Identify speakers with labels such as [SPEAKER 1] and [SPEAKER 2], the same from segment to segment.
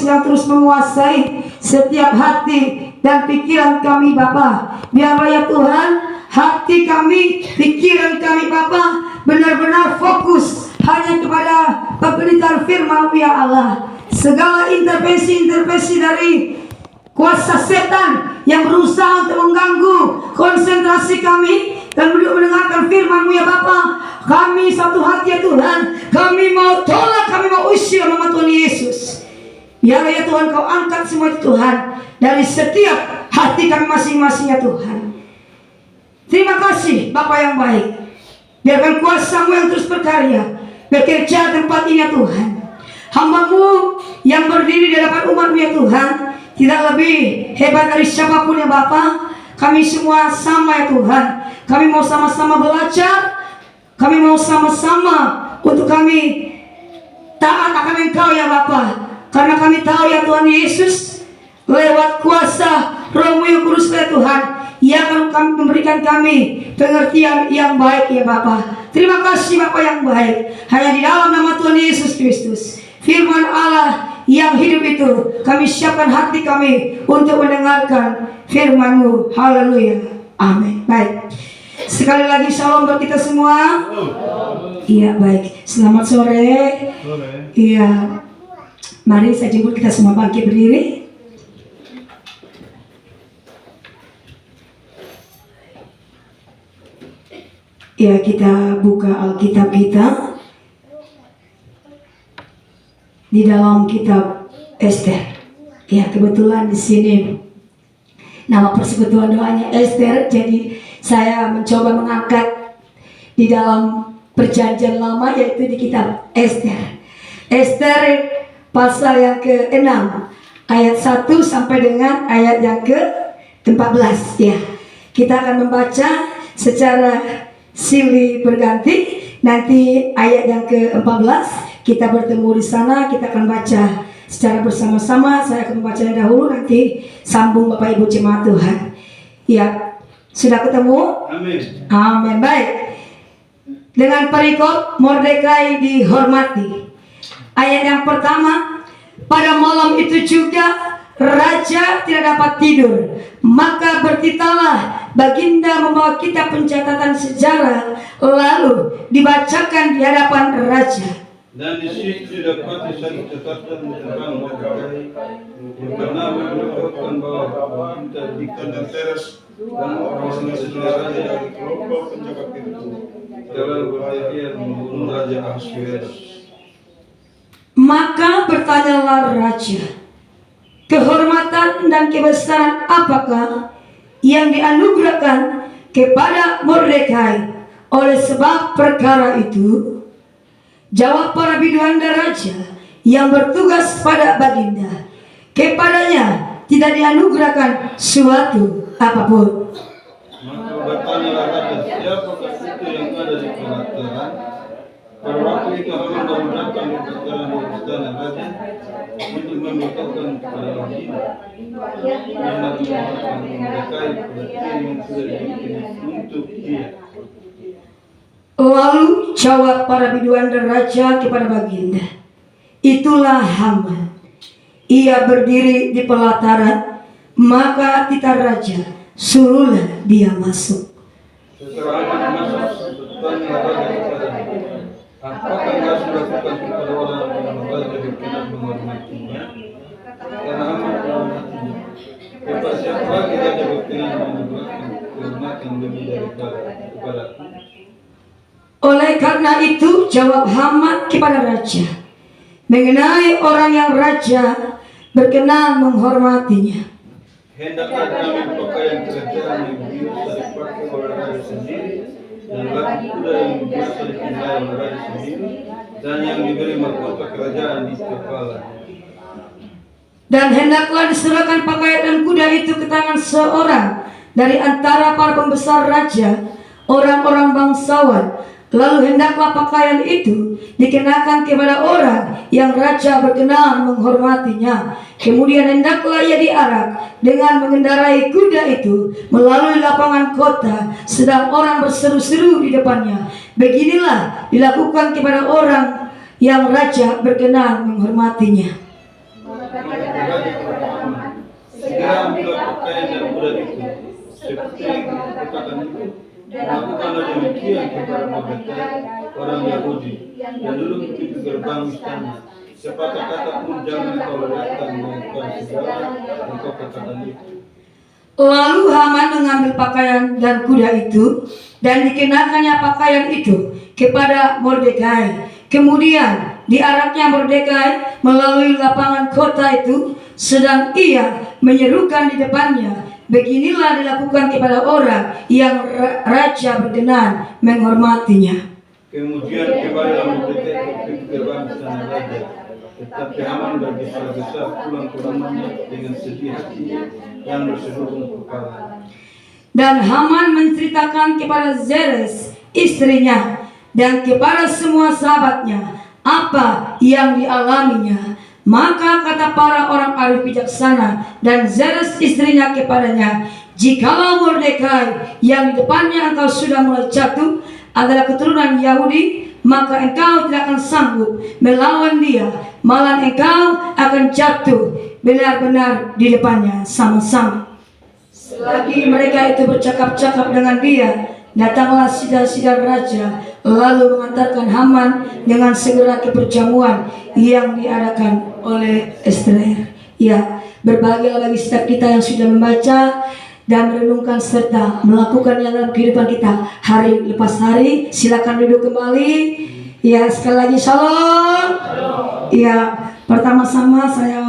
[SPEAKER 1] Kudus yang terus menguasai setiap hati dan pikiran kami Bapa. Biarlah ya Tuhan, hati kami, pikiran kami Bapa benar-benar fokus hanya kepada pemberitaan firman ya Allah. Segala intervensi-intervensi dari kuasa setan yang berusaha untuk mengganggu konsentrasi kami dan mendengarkan firman-Mu ya Bapa, kami satu hati ya Tuhan, kami mau tolak, kami mau usir nama Tuhan Yesus. Biarlah ya Tuhan Kau angkat semua itu Tuhan dari setiap hati kami masing-masing ya Tuhan. Terima kasih Bapa yang baik. Biarkan kuasa-Mu yang terus berkarya bekerja tempat ini ya Tuhan. Hamba-Mu yang berdiri di hadapan umat-Mu ya Tuhan tidak lebih hebat dari siapapun ya Bapa. Kami semua sama ya Tuhan. Kami mau sama-sama belajar. Kami mau sama-sama untuk kami taat akan Engkau ya Bapa. Karena kami tahu ya Tuhan Yesus, lewat kuasa Roh-Mu yang kudus ya Tuhan, Ia akan memberikan kami pengertian yang baik ya Bapa. Terima kasih Bapa yang baik. Hanya di dalam nama Tuhan Yesus Kristus, firman Allah yang hidup itu, kami siapkan hati kami untuk mendengarkan firman-Mu. Haleluya. Amin. Baik. Sekali lagi shalom buat kita semua. Iya baik. Selamat sore. Iya. Mari saya jemput kita semua bangkit berdiri. Ya, kita buka Alkitab kita di dalam kitab Ester. Ya, kebetulan di sini nama persekutuan doanya Ester, jadi saya mencoba mengangkat di dalam perjanjian lama, yaitu di kitab Ester. Ester pasal yang ke-6 ayat 1 sampai dengan ayat yang ke-14 ya. Kita akan membaca secara silih berganti. Nanti ayat yang ke-14 kita bertemu di sana, kita akan baca secara bersama-sama. Saya akan membacanya dahulu, nanti sambung Bapak Ibu jemaat Tuhan. Ya, sudah ketemu? Amin. Amin. Baik. Dengan perikop Mordekai dihormati. Ayat yang pertama, pada malam itu juga raja tidak dapat tidur, maka bertitalah baginda membawa kitab pencatatan sejarah, lalu dibacakan di hadapan raja.
[SPEAKER 2] Dan di situ didapati satu catatan tentang Mordekai yang bernama menyebutkan bahwa kita di kandang teras dan orang-orang saudara dari kelompok penjaga itu telah berhasil membunuh Raja Ahasuerus.
[SPEAKER 1] Maka bertanyalah raja, kehormatan dan kebesaran apakah yang dianugerahkan kepada Mordekai oleh sebab perkara itu? Jawab para biduan dan raja yang bertugas pada baginda, kepadanya tidak dianugerahkan suatu apapun.
[SPEAKER 2] Maka bertanyalah raja, siapakah itu yang ada di pelataran? Pada waktu itu Haman memudahkan pelataran di istana raja untuk memberitahukan kepada baginda yang nanti akan Mordekai pelatihan yang sudah dibikin untuk dia.
[SPEAKER 1] Lalu jawab para biduan dan raja kepada baginda, itulah Haman. Ia berdiri di pelataran, maka titah raja, suruhlah dia masuk.
[SPEAKER 2] Setelah Haman masuk, bertanya raja kepadanya, apakah yang harus dilakukan kepada orang yang raja berkenan menghormatinya? Karena Haman menghormatinya. Kepada siapa lagi raja berkenan menganugerahkan kehormatan lebih daripada kepadaku?
[SPEAKER 1] Oleh karena itu jawab Haman kepada raja mengenai orang yang raja berkenan menghormatinya.
[SPEAKER 2] Hendaklah kami pakaian kerajaan yang biasa dipakai oleh raja sendiri, dan lagi kuda yang biasa ditinggal oleh raja sendiri, dan yang diberi mahkota kerajaan di kepala.
[SPEAKER 1] Dan hendaklah diserahkan pakaian dan kuda itu ke tangan seorang dari antara para pembesar raja, orang-orang bangsawan. Lalu hendaklah pakaian itu dikenakan kepada orang yang raja berkenan menghormatinya. Kemudian hendaklah ia diarak dengan mengendarai kuda itu melalui lapangan kota, sedang orang berseru-seru di depannya. Beginilah dilakukan kepada orang yang raja berkenan menghormatinya.
[SPEAKER 2] lain dan muda itu seperti perkataan itu melakukanlah demikian kepada Mordekai orang Yahudi dan duduk di pintu gerbang istana. Sepatah kata pun jangan kau letakkan melakukan segala yang kau katakan itu.
[SPEAKER 1] Lalu Haman mengambil pakaian dan kuda itu dan dikenakannya pakaian itu kepada Mordekai. Kemudian diaraknya Mordekai melalui lapangan kota itu, sedang ia menyerukan di depannya, beginilah dilakukan kepada orang yang raja berkenan menghormatinya.
[SPEAKER 2] Kemudian kembalilah Mordekai ke pintu gerbang istana raja. Tetapi Haman bergesa-gesa pulang ke rumahnya dengan sedih hati dan bersedurung kepala.
[SPEAKER 1] Dan Haman menceritakan kepada Zeres istrinya dan kepada semua sahabatnya apa yang dialaminya. Maka kata para orang arif bijaksana dan Zeres istrinya kepadanya, jikalau Mordekai yang di depannya engkau sudah mulai jatuh adalah keturunan Yahudi, maka engkau tidak akan sanggup melawan dia, malah engkau akan jatuh benar-benar di depannya sama-sama. Selagi mereka itu bercakap-cakap dengan dia, datanglah sidar-sidar raja, lalu mengantarkan Haman dengan segera ke perjamuan yang diadakan oleh Esther. Ya, berbahagialah bagi setiap kita yang sudah membaca dan merenungkan serta melakukannya dalam kehidupan kita hari lepas hari. Silakan duduk kembali. Ya, sekali lagi shalom. Ya, pertama-tama saya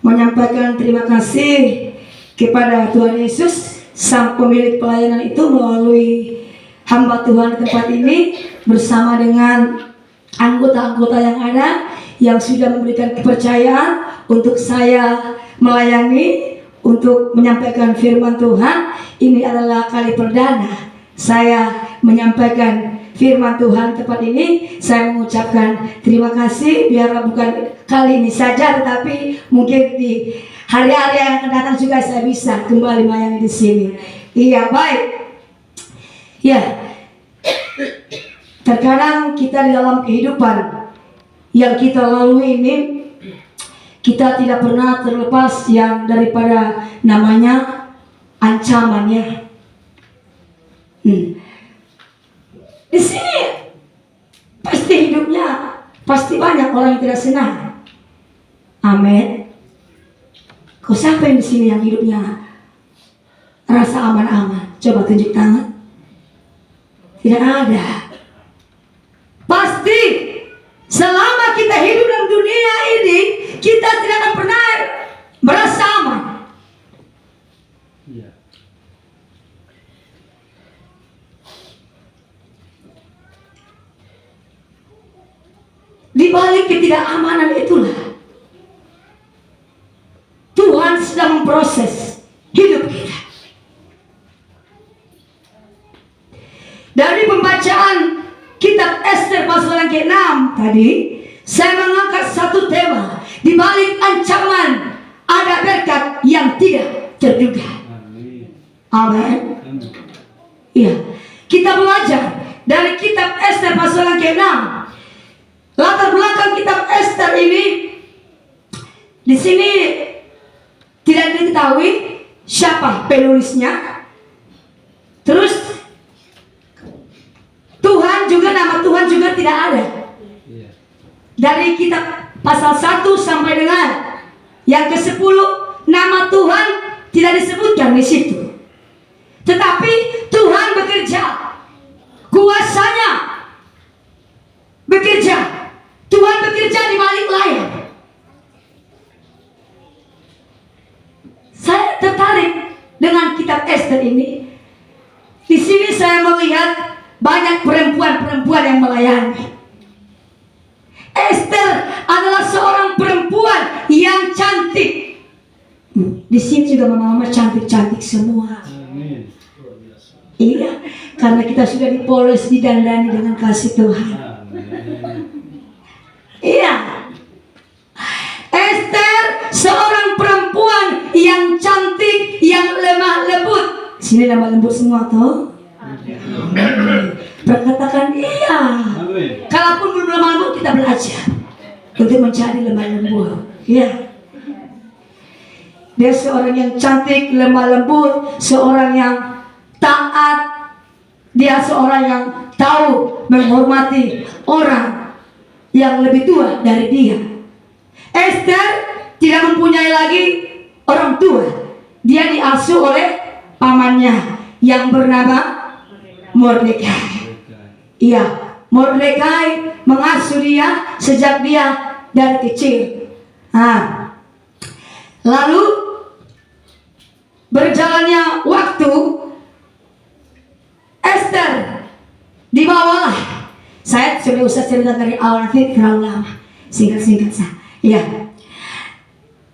[SPEAKER 1] menyampaikan terima kasih kepada Tuhan Yesus, sang pemilik pelayanan itu, melalui hamba Tuhan di tempat ini bersama dengan anggota-anggota yang ada yang sudah memberikan kepercayaan untuk saya melayani, untuk menyampaikan firman Tuhan. Ini adalah kali perdana saya menyampaikan firman Tuhan tempat ini. Saya mengucapkan terima kasih, biar bukan kali ini saja, tetapi mungkin di hari-hari yang akan datang juga saya bisa kembali melayani di sini. Iya, baik. Ya, terkadang kita di dalam kehidupan yang kita lalui ini, kita tidak pernah terlepas yang daripada namanya ancaman, ya. Di sini pasti hidupnya pasti banyak orang yang tidak senang. Amin. Kau siapa yang di sini yang hidupnya rasa aman-aman? Coba tunjuk tangan. Tidak ada. Pasti selama kita hidup dalam dunia ini, kita tidak akan pernah merasa aman.
[SPEAKER 2] Iya.
[SPEAKER 1] Di balik ketidakamanan itulah Tuhan sedang memproses hidup kita. Dari pembacaan kitab Esther pasal yang ke-6 tadi, saya mengangkat satu tema. Di balik ancaman ada berkat yang tidak terduga. Amin. Iya. Kita belajar dari kitab Esther pasal yang ke-6. Latar belakang kitab Esther ini, di sini tidak diketahui siapa penulisnya. Terus Tuhan juga, nama Tuhan juga tidak ada. Dari kitab pasal 1 sampai dengan yang ke-10, nama Tuhan tidak disebutkan di situ. Tetapi Tuhan bekerja, kuasanya bekerja. Tuhan bekerja di balik layar. Saya tertarik dengan kitab Esther ini. Di sini saya melihat banyak perempuan-perempuan yang melayani. Esther adalah seorang perempuan yang cantik. Di sini juga mama-mama cantik-cantik semua. Iya, karena kita sudah dipoles, didandani dengan kasih Tuhan. Iya, Esther seorang perempuan yang cantik, yang lemah lembut. Sini lemah lembut semua toh. Perkatakan iya. Kalaupun belum lemah lembut, kita belajar untuk mencari lemah lembut. Iya. Dia seorang yang cantik, lemah lembut, seorang yang taat. Dia seorang yang tahu menghormati orang yang lebih tua dari dia. Esther tidak mempunyai lagi orang tua. Dia diasuh oleh pamannya yang bernama Mordekai. Iya, Mordekai mengasuh dia sejak dia dari kecil. Nah, lalu berjalannya waktu, Esther dibawalah. Saya sudah usah cerita dari awal, nanti terlalu lama. Singkat-singkat saja. Ya,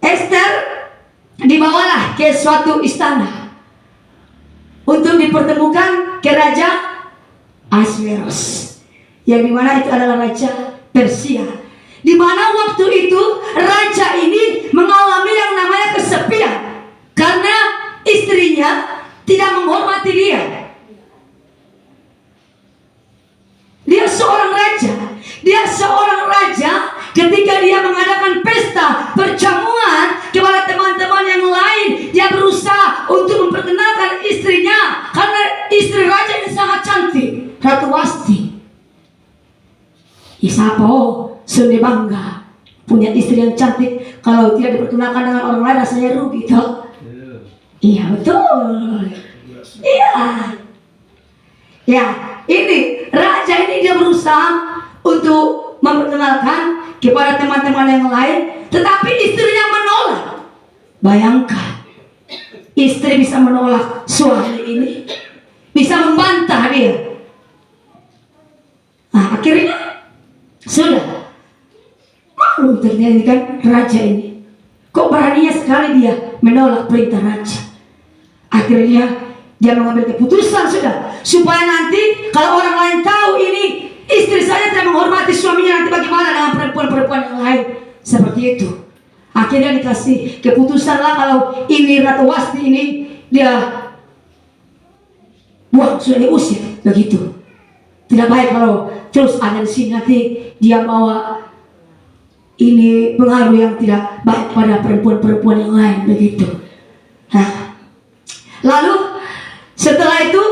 [SPEAKER 1] Esther dibawalah ke suatu istana untuk dipertemukan ke Raja Ahasveros, yang dimana itu adalah Raja Persia. Di mana waktu itu raja ini mengalami yang namanya kesepian karena istrinya tidak menghormati dia. Dia seorang raja. Dia seorang raja ketika dia mengadakan pesta perjamuan kepada teman-teman yang lain, dia berusaha untuk memperkenalkan istrinya karena istri raja ini sangat cantik, Ratu Wasti. Isapo Sunde bangga punya istri yang cantik. Kalau tidak diperkenalkan dengan orang lain rasanya rugi, toh? Iya betul. Iya. Ya, ini raja ini dia berusaha untuk memperkenalkan kepada teman-teman yang lain, tetapi istrinya menolak. Bayangkan, istri bisa menolak suami ini, bisa membantah dia. Nah, akhirnya sudah malu ternyata kan raja ini. Kok beraninya sekali dia menolak perintah raja. Akhirnya dia mengambil keputusan sudah, supaya nanti kalau orang lain tahu ini istri saya tidak menghormati suaminya, nanti bagaimana dengan perempuan-perempuan yang lain. Seperti itu. Akhirnya dikasih keputusan lah kalau ini Ratu Wasti ini dia buang, sudah diusir. Begitu. Tidak baik kalau terus ada di sini, nanti dia bawa ini pengaruh yang tidak baik pada perempuan-perempuan yang lain. Begitu. Nah, lalu setelah itu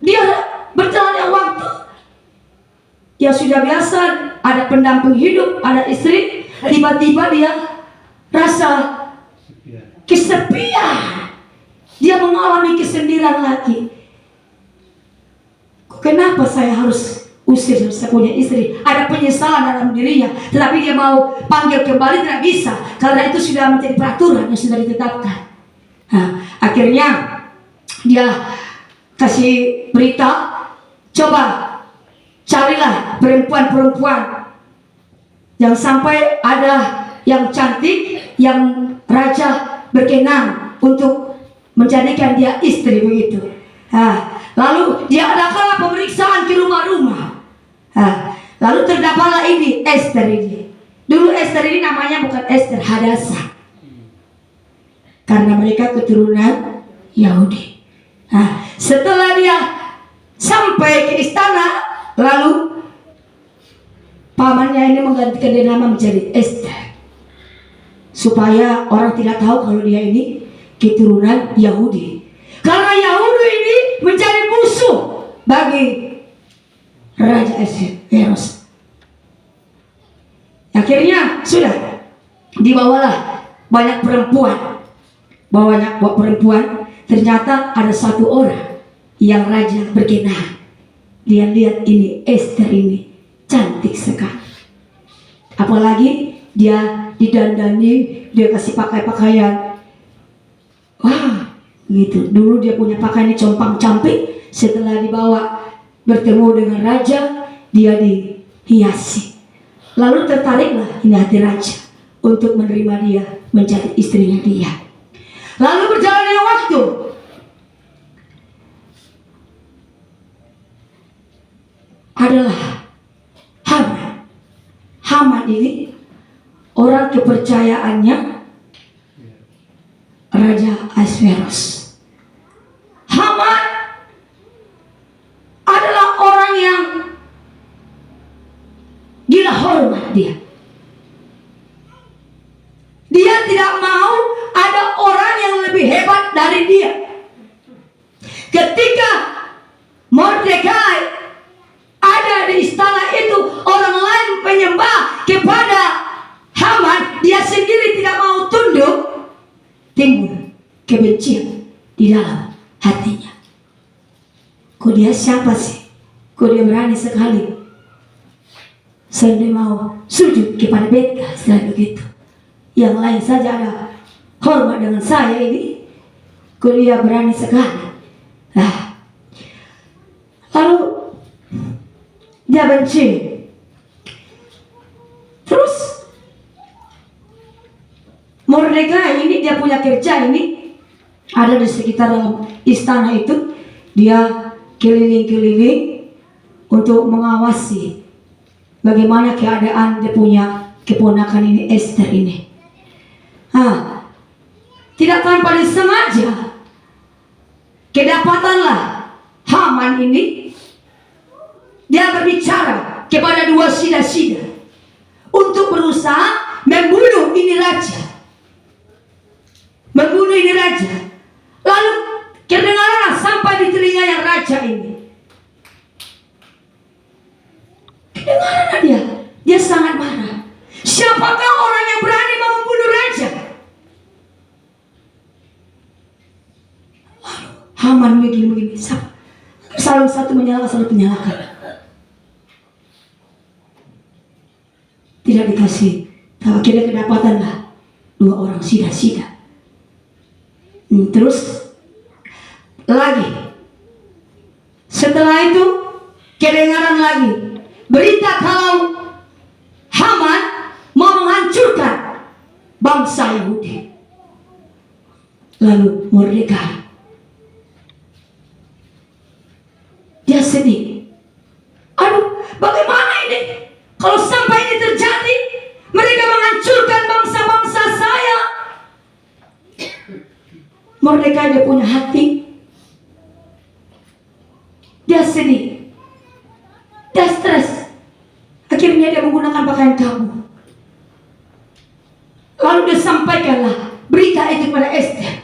[SPEAKER 1] dia berjalannya waktu, ya sudah biasa ada pendamping hidup, ada istri. Tiba-tiba dia rasa kesepian. Dia mengalami kesendirian lagi. Kenapa saya harus usir saya punya istri? Ada penyesalan dalam dirinya, tetapi dia mau panggil kembali tidak bisa, karena itu sudah menjadi peraturan yang sudah ditetapkan. Nah, akhirnya dia kasih berita, coba carilah perempuan-perempuan yang sampai ada yang cantik, yang raja berkenan untuk menjadikan dia istri, begitu. Nah, lalu dia adakanlah pemeriksaan ke rumah-rumah. Nah, lalu terdapatlah ini Esther ini. Dulu Esther ini namanya bukan Esther, Hadasa, karena mereka keturunan Yahudi. Nah, setelah dia sampai ke istana, lalu pamannya ini menggantikan dia nama menjadi Esther, supaya orang tidak tahu kalau dia ini keturunan Yahudi. Karena Yahudi ini menjadi musuh bagi Raja Ahasveros. Akhirnya sudah dibawalah banyak perempuan. Banyak perempuan. Ternyata ada satu orang yang raja berkenan. Dia lihat ini Esther ini cantik sekali. Apalagi dia didandani, dia kasih pakai pakaian. Wah, gitu. Dulu dia punya pakaian ini compang-camping. Setelah dibawa bertemu dengan raja, dia dihiasi. Lalu tertariklah ini hati raja untuk menerima dia menjadi istrinya dia. Lalu berjalannya waktu, adalah Haman. Haman ini orang kepercayaannya Raja Ahasveros. Haman adalah orang yang gila hormat dia. Dia tidak mau ada hebat dari dia. Ketika Mordekai ada di istana itu, orang lain menyembah kepada Haman, dia sendiri tidak mau tunduk, timbul kebencian di dalam hatinya. Kok dia siapa sih? Kok dia berani sekali? Saya tidak mau sujud kepada beta, setelah begitu. Yang lain saja ada hormat dengan saya ini. Kok dia berani sekali? Nah, lalu dia benci. Terus Mordekai ini dia punya kerja ini ada di sekitar dalam istana itu. Dia keliling-keliling untuk mengawasi bagaimana keadaan dia punya keponakan ini, Esther ini. Tidak tanpa disengaja kedapatanlah Haman ini. Dia berbicara kepada dua sida-sida untuk berusaha membunuh ini raja. Membunuh ini raja. Lalu kedengaran sampai di telinga yang raja ini. Kedengaran dia sangat marah. Siapakah orang yang berani mau membunuh raja? Lalu Haman begini-begini. Selalu satu menyalahkan, selalu menyalahkan. Tidak dikasih tahu, akhirnya kedapatanlah dua orang sida-sida. Terus lagi setelah itu kedengaran lagi berita kalau Haman mau menghancurkan bangsa Yahudi. Lalu Mordekai dia sedih. Aduh, bagaimana ini? Kalau sampai ini terjadi, mereka menghancurkan bangsa-bangsa saya. Mordekai dia punya hati. Dia sedih. Dia stres. Akhirnya dia menggunakan pakaian kamu. Lalu dia sampaikanlah berita itu kepada Esther.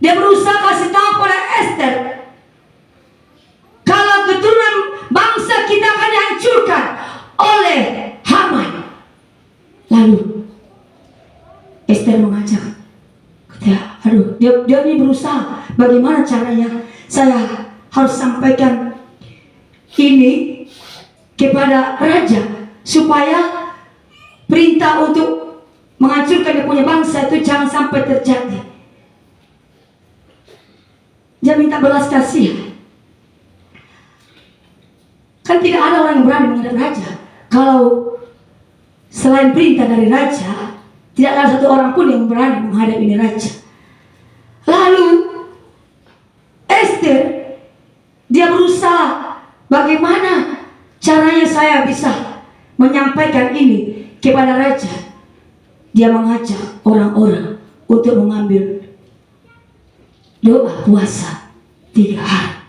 [SPEAKER 1] Dia berusaha kasih tahu kepada Esther kalau keturunan bangsa kita akan dihancurkan oleh Haman. Lalu Esther mengajak, aduh, dia ini berusaha bagaimana caranya saya harus sampaikan ini kepada raja supaya perintah untuk menghancurkan dia punya bangsa itu jangan sampai terjadi. Dia minta belas kasihan. Kan tidak ada orang yang berani menghadap raja kalau selain perintah dari raja, tidak ada satu orang pun yang berani menghadap ini raja. Lalu Esther dia berusaha bagaimana caranya saya bisa menyampaikan ini kepada raja. Dia mengajak orang-orang untuk mengambil doa puasa 3 hari.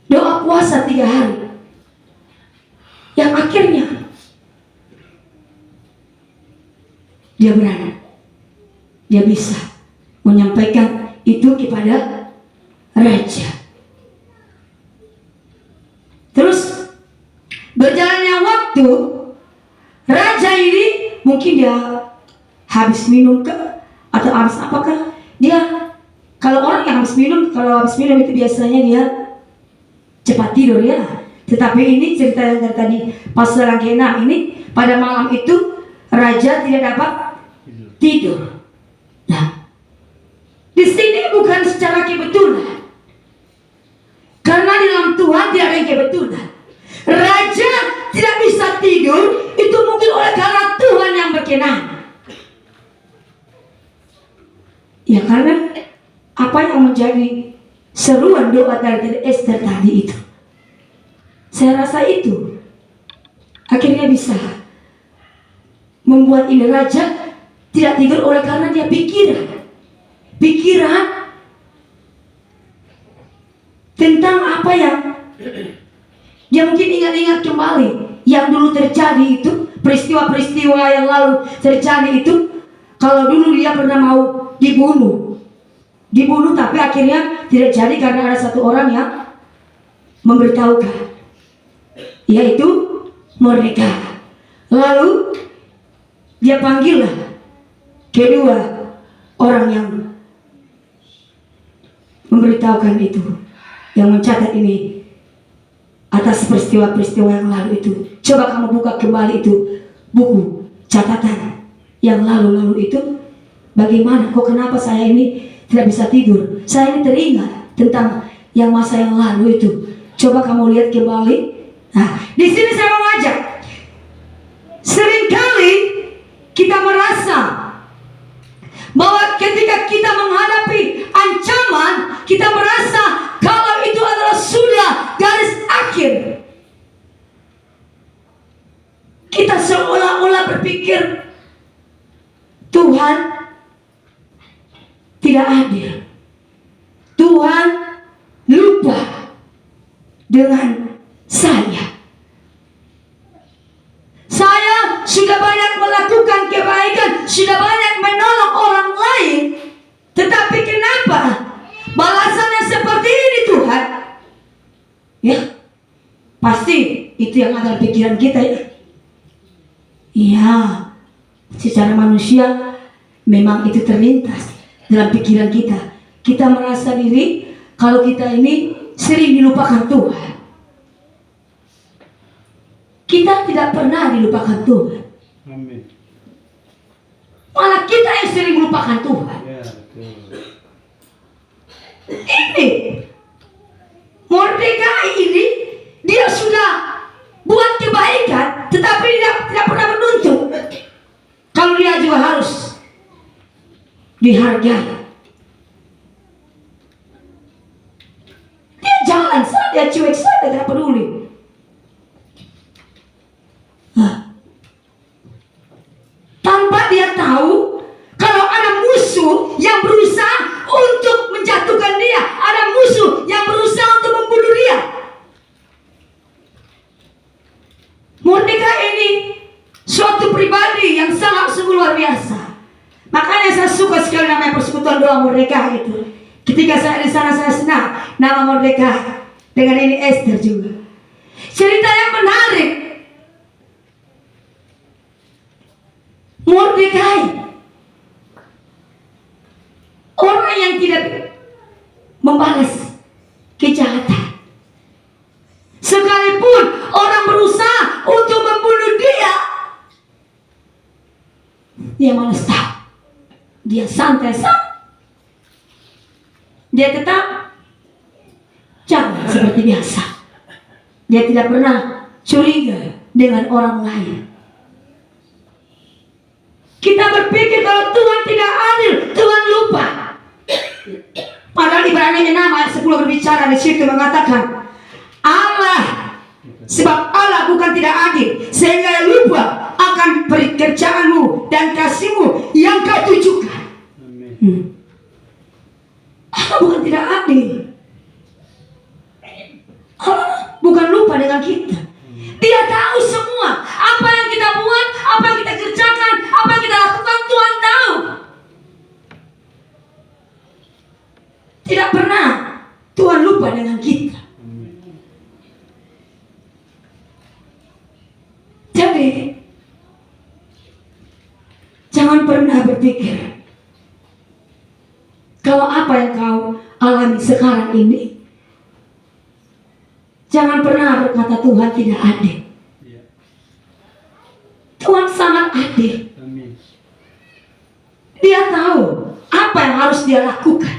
[SPEAKER 1] Doa puasa 3 hari. Yang akhirnya dia berani. Dia bisa menyampaikan itu kepada raja. Terus berjalannya waktu, raja ini mungkin dia habis minum atau habis apakah? Dia kalau orang yang habis minum itu biasanya dia cepat tidur ya. Tetapi ini cerita yang tadi pasal yang ke-6 ini, pada malam itu raja tidak dapat tidur. Nah, di sini bukan secara kebetulan, karena di dalam Tuhan tidak ada yang kebetulan. Raja tidak bisa tidur itu mungkin oleh karena Tuhan yang berkenan. Ya karena apa yang menjadi seruan doa dari Esther tadi itu, saya rasa itu akhirnya bisa membuat ini raja tidak tidur oleh karena dia pikiran tentang apa yang dia mungkin ingat-ingat kembali yang dulu terjadi itu, peristiwa-peristiwa yang lalu terjadi itu. Kalau dulu dia pernah mau dibunuh, tapi akhirnya tidak jadi karena ada satu orang yang memberitahukan, yaitu Mordekai. Lalu dia panggillah kedua orang yang memberitahukan itu, yang mencatat ini atas peristiwa-peristiwa yang lalu itu. Coba kamu buka kembali itu buku catatan yang lalu-lalu itu. Bagaimana? Kok kenapa saya ini tidak bisa tidur? Saya ini teringat tentang yang masa yang lalu itu. Coba kamu lihat kembali. Nah, di sini saya mau ajak. Seringkali kita merasa bahwa ketika kita menghadapi ancaman, kita merasa kalau itu adalah sudah garis akhir. Kita seolah-olah berpikir Tuhan tidak adil. Tuhan lupa dengan saya. Saya sudah banyak melakukan kebaikan, sudah banyak menolong orang lain, tetapi kenapa balasannya seperti ini Tuhan? Ya, pasti itu yang ada di pikiran kita ya. Iya, secara manusia memang itu terlintas dalam pikiran kita. Kita merasa diri kalau kita ini sering dilupakan Tuhan. Kita tidak pernah dilupakan Tuhan.
[SPEAKER 2] Amin.
[SPEAKER 1] Malah kita yang sering melupakan Tuhan.
[SPEAKER 2] Ya, betul.
[SPEAKER 1] Ini Mordekai ini dia sudah buat kebaikan, tetapi tidak pernah menuntut. Kalau dia juga harus dihargai. Dia jalan saja, cuek saja, tidak peduli. Tanpa dia tahu kalau ada musuh yang berusaha untuk menjatuhkan dia, ada musuh yang berusaha untuk membunuh dia. Mordekai ini suatu pribadi yang sangat sungguh luar biasa. Makanya saya suka sekali namanya persekutuan doa Mordekai itu. Ketika saya di sana saya senang nama Mordekai. Dengan ini Esther juga. Cerita yang menarik. Mordekai, orang yang tidak membalas kejahatan. Sekalipun orang berusaha untuk membunuh dia, dia malas tahu. Dia santai saja. Dia tetap jalan seperti biasa. Dia tidak pernah curiga dengan orang lain. Kita berpikir kalau Tuhan tidak adil, Tuhan lupa. Padahal Ibrani 6 ayat 10 berbicara di situ mengatakan Allah, sebab Allah bukan tidak adil sehingga lupa akan pekerjaanmu dan kasihmu yang kau tujukan. Allah bukan tidak adil. Allah bukan lupa dengan kita. Dia tahu semua apa yang kita buat, apa yang kita kerjakan, apa yang kita lakukan. Tuhan tahu. Tidak pernah Tuhan lupa dengan kita. Jadi jangan pernah berpikir kalau apa yang kau alami sekarang ini, jangan pernah berkata Tuhan tidak adil. Tuhan sangat adil. Dia tahu apa yang harus dia lakukan.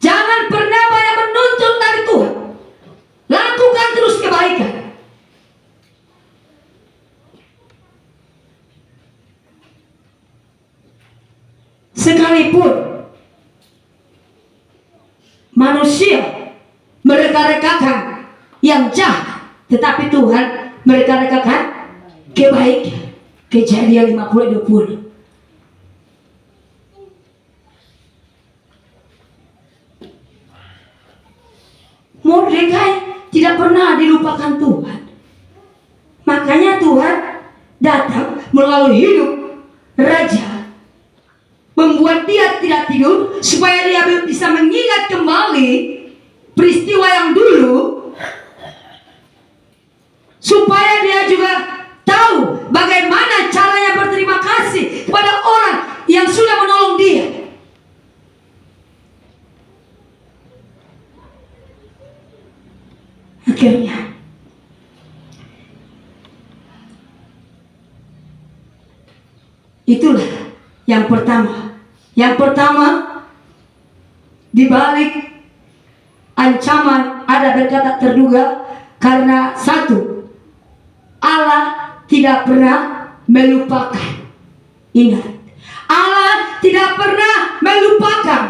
[SPEAKER 1] Jangan pernah banyak menuntut dari Tuhan. Lakukan terus kebaikan. Sekalipun manusia mereka-rekakan yang jahat, tetapi Tuhan mereka-rekakan kebaikan. Kejadian 50:20. Mordekai tidak pernah dilupakan Tuhan. Makanya Tuhan datang melalui hidup raja, membuat dia tidak tidur supaya dia bisa mengingat kembali peristiwa yang dulu, supaya dia juga tahu bagaimana caranya berterima kasih kepada orang yang sudah menolong dia. Akhirnya itulah yang pertama. Yang pertama, di balik ancaman ada berkata terduga, karena satu, Allah tidak pernah melupakan. Ingat, Allah tidak pernah melupakan.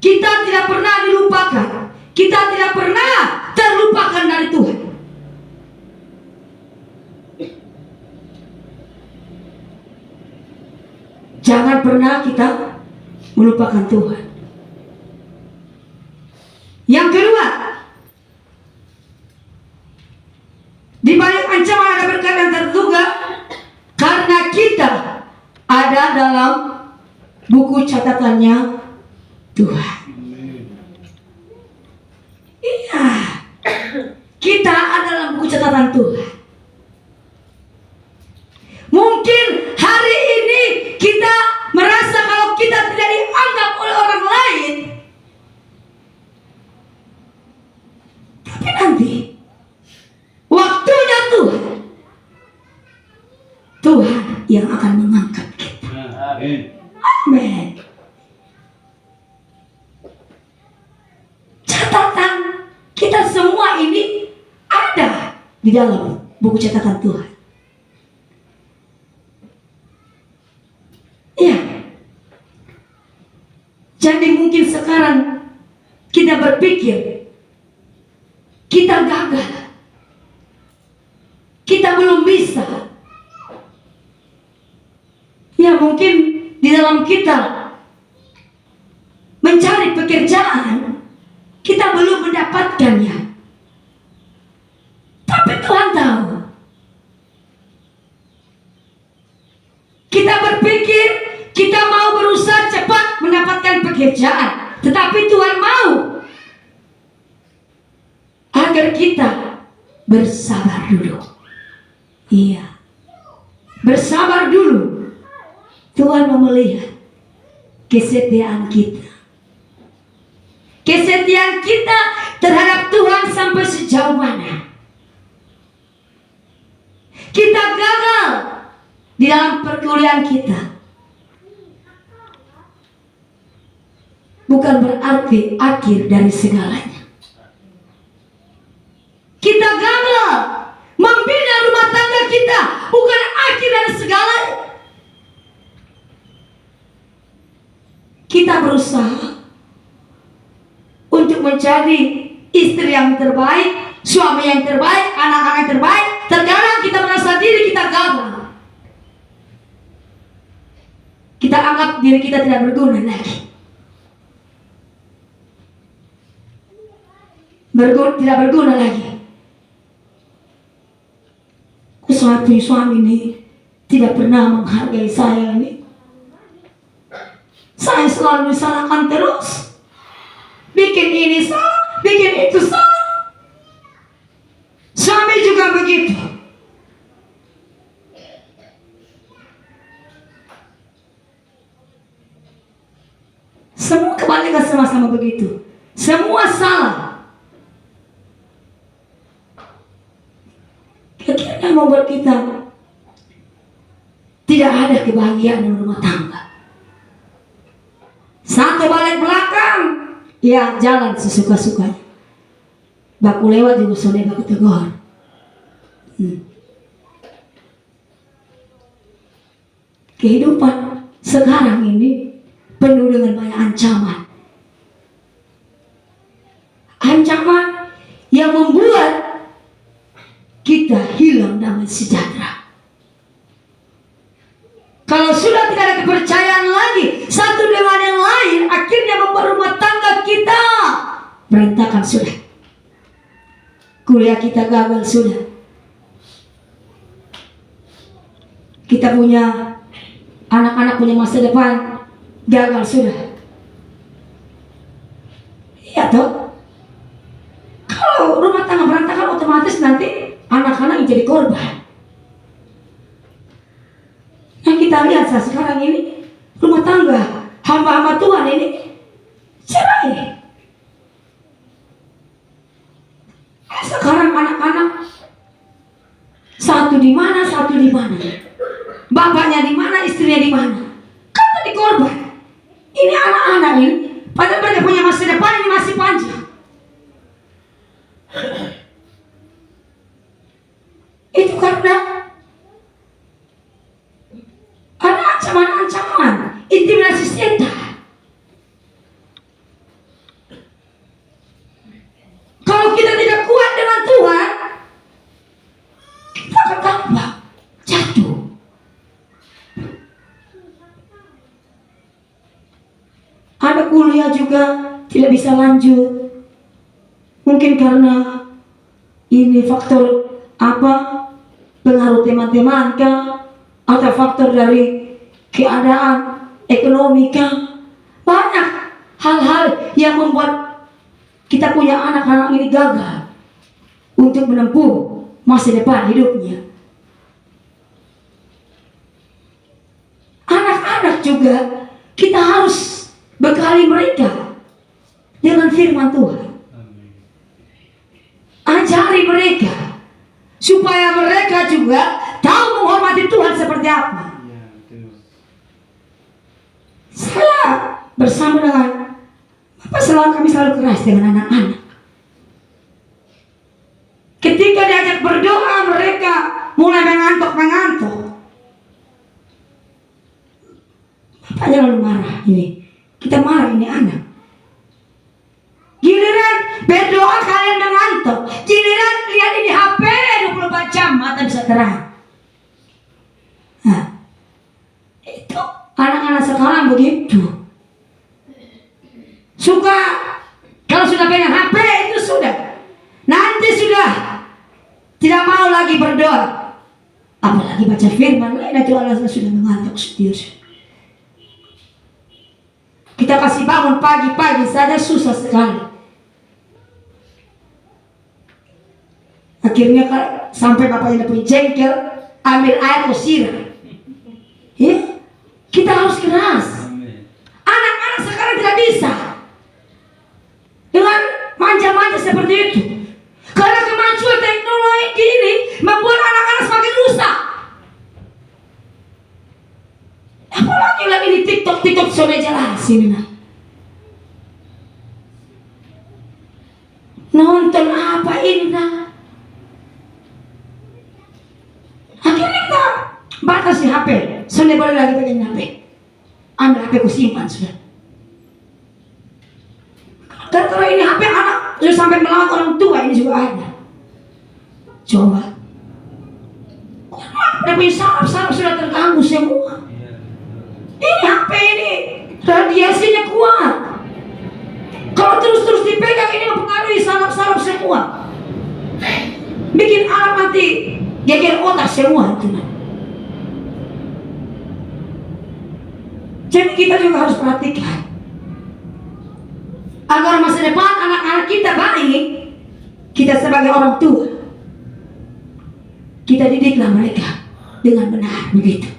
[SPEAKER 1] Kita tidak pernah dilupakan. Kita tidak pernah terlupakan dari Tuhan. Jangan pernah kita melupakan Tuhan. Yang kedua, di balik ancaman ada berkat yang terduga, karena kita ada dalam buku catatannya Tuhan. Iya, kita ada dalam buku catatan Tuhan. Mungkin hari ini kita merasa kalau kita tidak dianggap oleh orang lain, tapi nanti waktunya Tuhan yang akan mengangkat kita. Amin. Catatan kita semua ini ada di dalam buku catatan Tuhan. Ya. Jadi mungkin sekarang kita berpikir kita gagal, kita belum bisa. Ya mungkin di dalam kita mencari pekerjaan, kita belum mendapatkannya. Tapi Tuhan tahu. Kita berpikir kita mau berusaha cepat mendapatkan pekerjaan, tetapi Tuhan mau agar kita bersabar dulu. Iya, bersabar dulu. Tuhan mau melihat kesetiaan kita. Kesetiaan kita terhadap Tuhan sampai sejauh mana. Kita gagal di dalam perkuliahan kita, bukan berarti akhir dari segalanya. Kita gagal membina rumah tangga kita, bukan akhir dari segalanya. Kita berusaha untuk menjadi istri yang terbaik, suami yang terbaik, anak-anak yang terbaik. Terkadang kita merasa diri kita gagal. Kita anggap diri kita tidak berguna lagi. Tidak berguna lagi. Suami ini tidak pernah menghargai saya ini. Saya selalu disalahkan terus. Bikin ini salah, bikin itu salah. Suami juga begitu. Semua kebalikan sama-sama begitu. Semua salah. Kira-kira membuat kita tidak ada kebahagiaan dalam rumah tangga. Satu balik belakang, ya jalan sesuka-sukanya. Baku lewat juga sudah baku tegur. Kehidupan sekarang ini penuh dengan banyak ancaman. Ancaman yang membuat kita hilang damai sejahtera. Kalau sudah tidak ada kepercayaan lagi satu dengan yang lain, akhirnya membuat rumah tangga kita berantakan sudah. Kuliah kita gagal sudah. kita punya anak-anak punya masa depan gagal sudah. Iya toh. Kalau rumah tangga berantakan otomatis nanti anak-anak yang jadi korban. Yang kita lihat saat sekarang ini rumah tangga hamba-hamba Tuhan ini cerai. Sekarang anak-anak satu di mana, bapaknya di mana, istrinya di mana, kan jadi korban. Ini anak-anak ini, padahal mereka punya masa depan ini masih panjang. Itu karena ada ancaman-ancaman, intimidasi setan. Kalau kita tidak kuat dengan Tuhan, kita akan tambah jatuh. Ada kuliah juga tidak bisa lanjut. Mungkin karena ini faktor apa? Pengaruh teman-teman kah? Atau faktor dari keadaan ekonomi kah? Banyak hal-hal yang membuat kita punya anak-anak ini gagal untuk menempuh masa depan hidupnya. Anak-anak juga kita harus bekali mereka dengan firman Tuhan. Ajari mereka supaya mereka juga tahu menghormati Tuhan seperti apa. Saya bersama dengan kami selalu keras dengan anak-anak. Ketika diajak berdoa mereka mulai mengantuk. Bapaknya lalu marah ini. Kita marah ini anak. Giliran berdoa kalian mengantuk. Giliran lihat ini HP 24 jam mata bisa terang. Nah, itu anak-anak sekarang begitu. Suka kalau sudah pegang HP itu sudah. Nanti sudah tidak mau lagi berdoa. Apalagi baca firman, itu alasan sudah mengantuk sendiri. Kita kasih bangun pagi-pagi saja susah sekali. Akhirnya sampai bapaknya punya jengkel, ambil air ke siram. Ya, kita harus keras. Anak-anak sekarang tidak bisa dengan manja-manja seperti itu. Karena kemajuan teknologi ini membuat anak-anak semakin rusak. Apalagi lagi di TikTok sudah jelas ini nah. Nonton apa ini nah. Akhirnya kita batasi HP. Sudah boleh lagi pegang HP. Ambil HP ku simpan sudah. Karena ini HP anak sudah sampai melawan orang tua ini juga ada. Coba. Dia punya saraf sudah terganggu semua. Ini HP ini radiasinya kuat. Kalau terus dipegang ini mempengaruhi saraf semua. Bikin anak nanti geger otak semua itu. Jadi kita juga harus perhatikan agar masa depan anak-anak kita baik. Kita sebagai orang tua, kita didiklah mereka dengan benar begitu.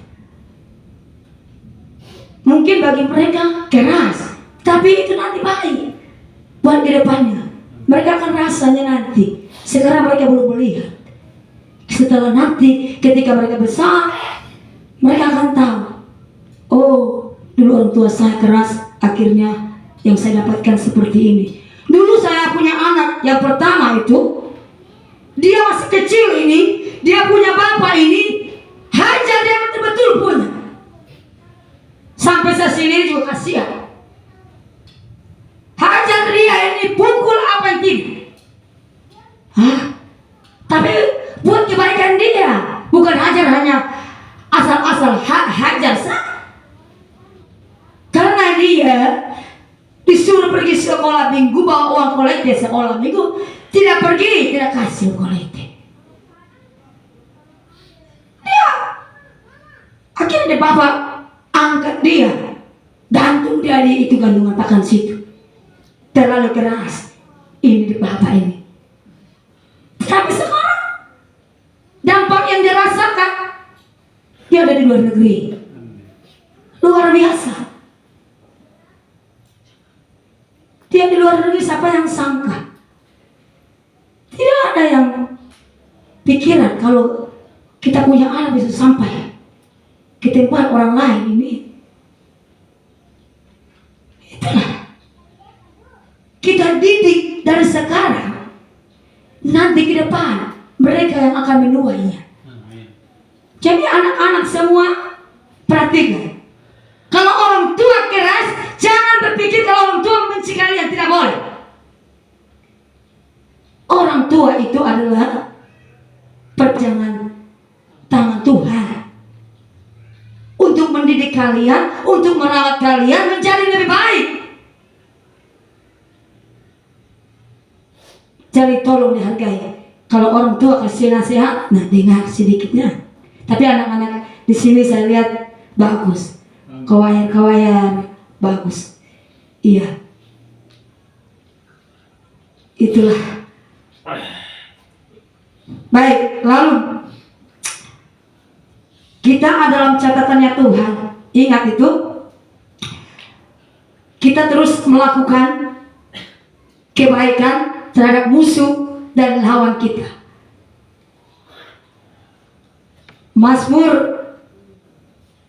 [SPEAKER 1] Mungkin bagi mereka keras, tapi itu nanti baik buat ke depannya. Mereka akan rasanya nanti. Sekarang mereka belum melihat. Setelah nanti ketika mereka besar, mereka akan tahu. Oh, dulu orang tua saya keras, akhirnya yang saya dapatkan seperti ini. Dulu saya punya anak yang pertama itu, dia masih kecil ini, dia punya bapak ini, hajar dia betul-betul punya. Sampai saya sendiri juga kasihan. Hajar dia ini pukul apa yang tidak. Tapi buat kebaikan dia, bukan hajar hanya asal-asal hajar saja. Karena dia disuruh pergi sekolah minggu, bawa uang kolektif sekolah minggu, tidak pergi, tidak kasih kolektif. Dia Jadi Bapak angkat dia, gantung dia di itu gantungan pakan situ. Terlalu keras ini di Bapak ini. Tapi sekarang dampak yang dirasakan, dia ada di luar negeri. Luar biasa. Dia di luar negeri, siapa yang sangka? Tidak ada yang pikiran kalau kita punya anak bisa sampai ke tempat orang lain ini. Itulah. Kita didik dari sekarang, nanti ke depan mereka yang akan menuainya. Jadi anak-anak semua perhatikan. Kalau orang tua keras, jangan berpikir kalau orang tua membenci kalian, tidak boleh. Orang tua itu adalah perjangan tangan Tuhan untuk mendidik kalian, untuk merawat kalian menjadi lebih baik. Jadi tolong dihargai. Kalau orang tua kasih nasihat, nah dengar sedikitnya. Tapi anak-anak di sini saya lihat bagus. Kawayan-kawayan bagus. Iya. Itulah. Baik, lalu kita dalam catatannya Tuhan. Ingat itu. Kita terus melakukan kebaikan terhadap musuh dan lawan kita. Mazmur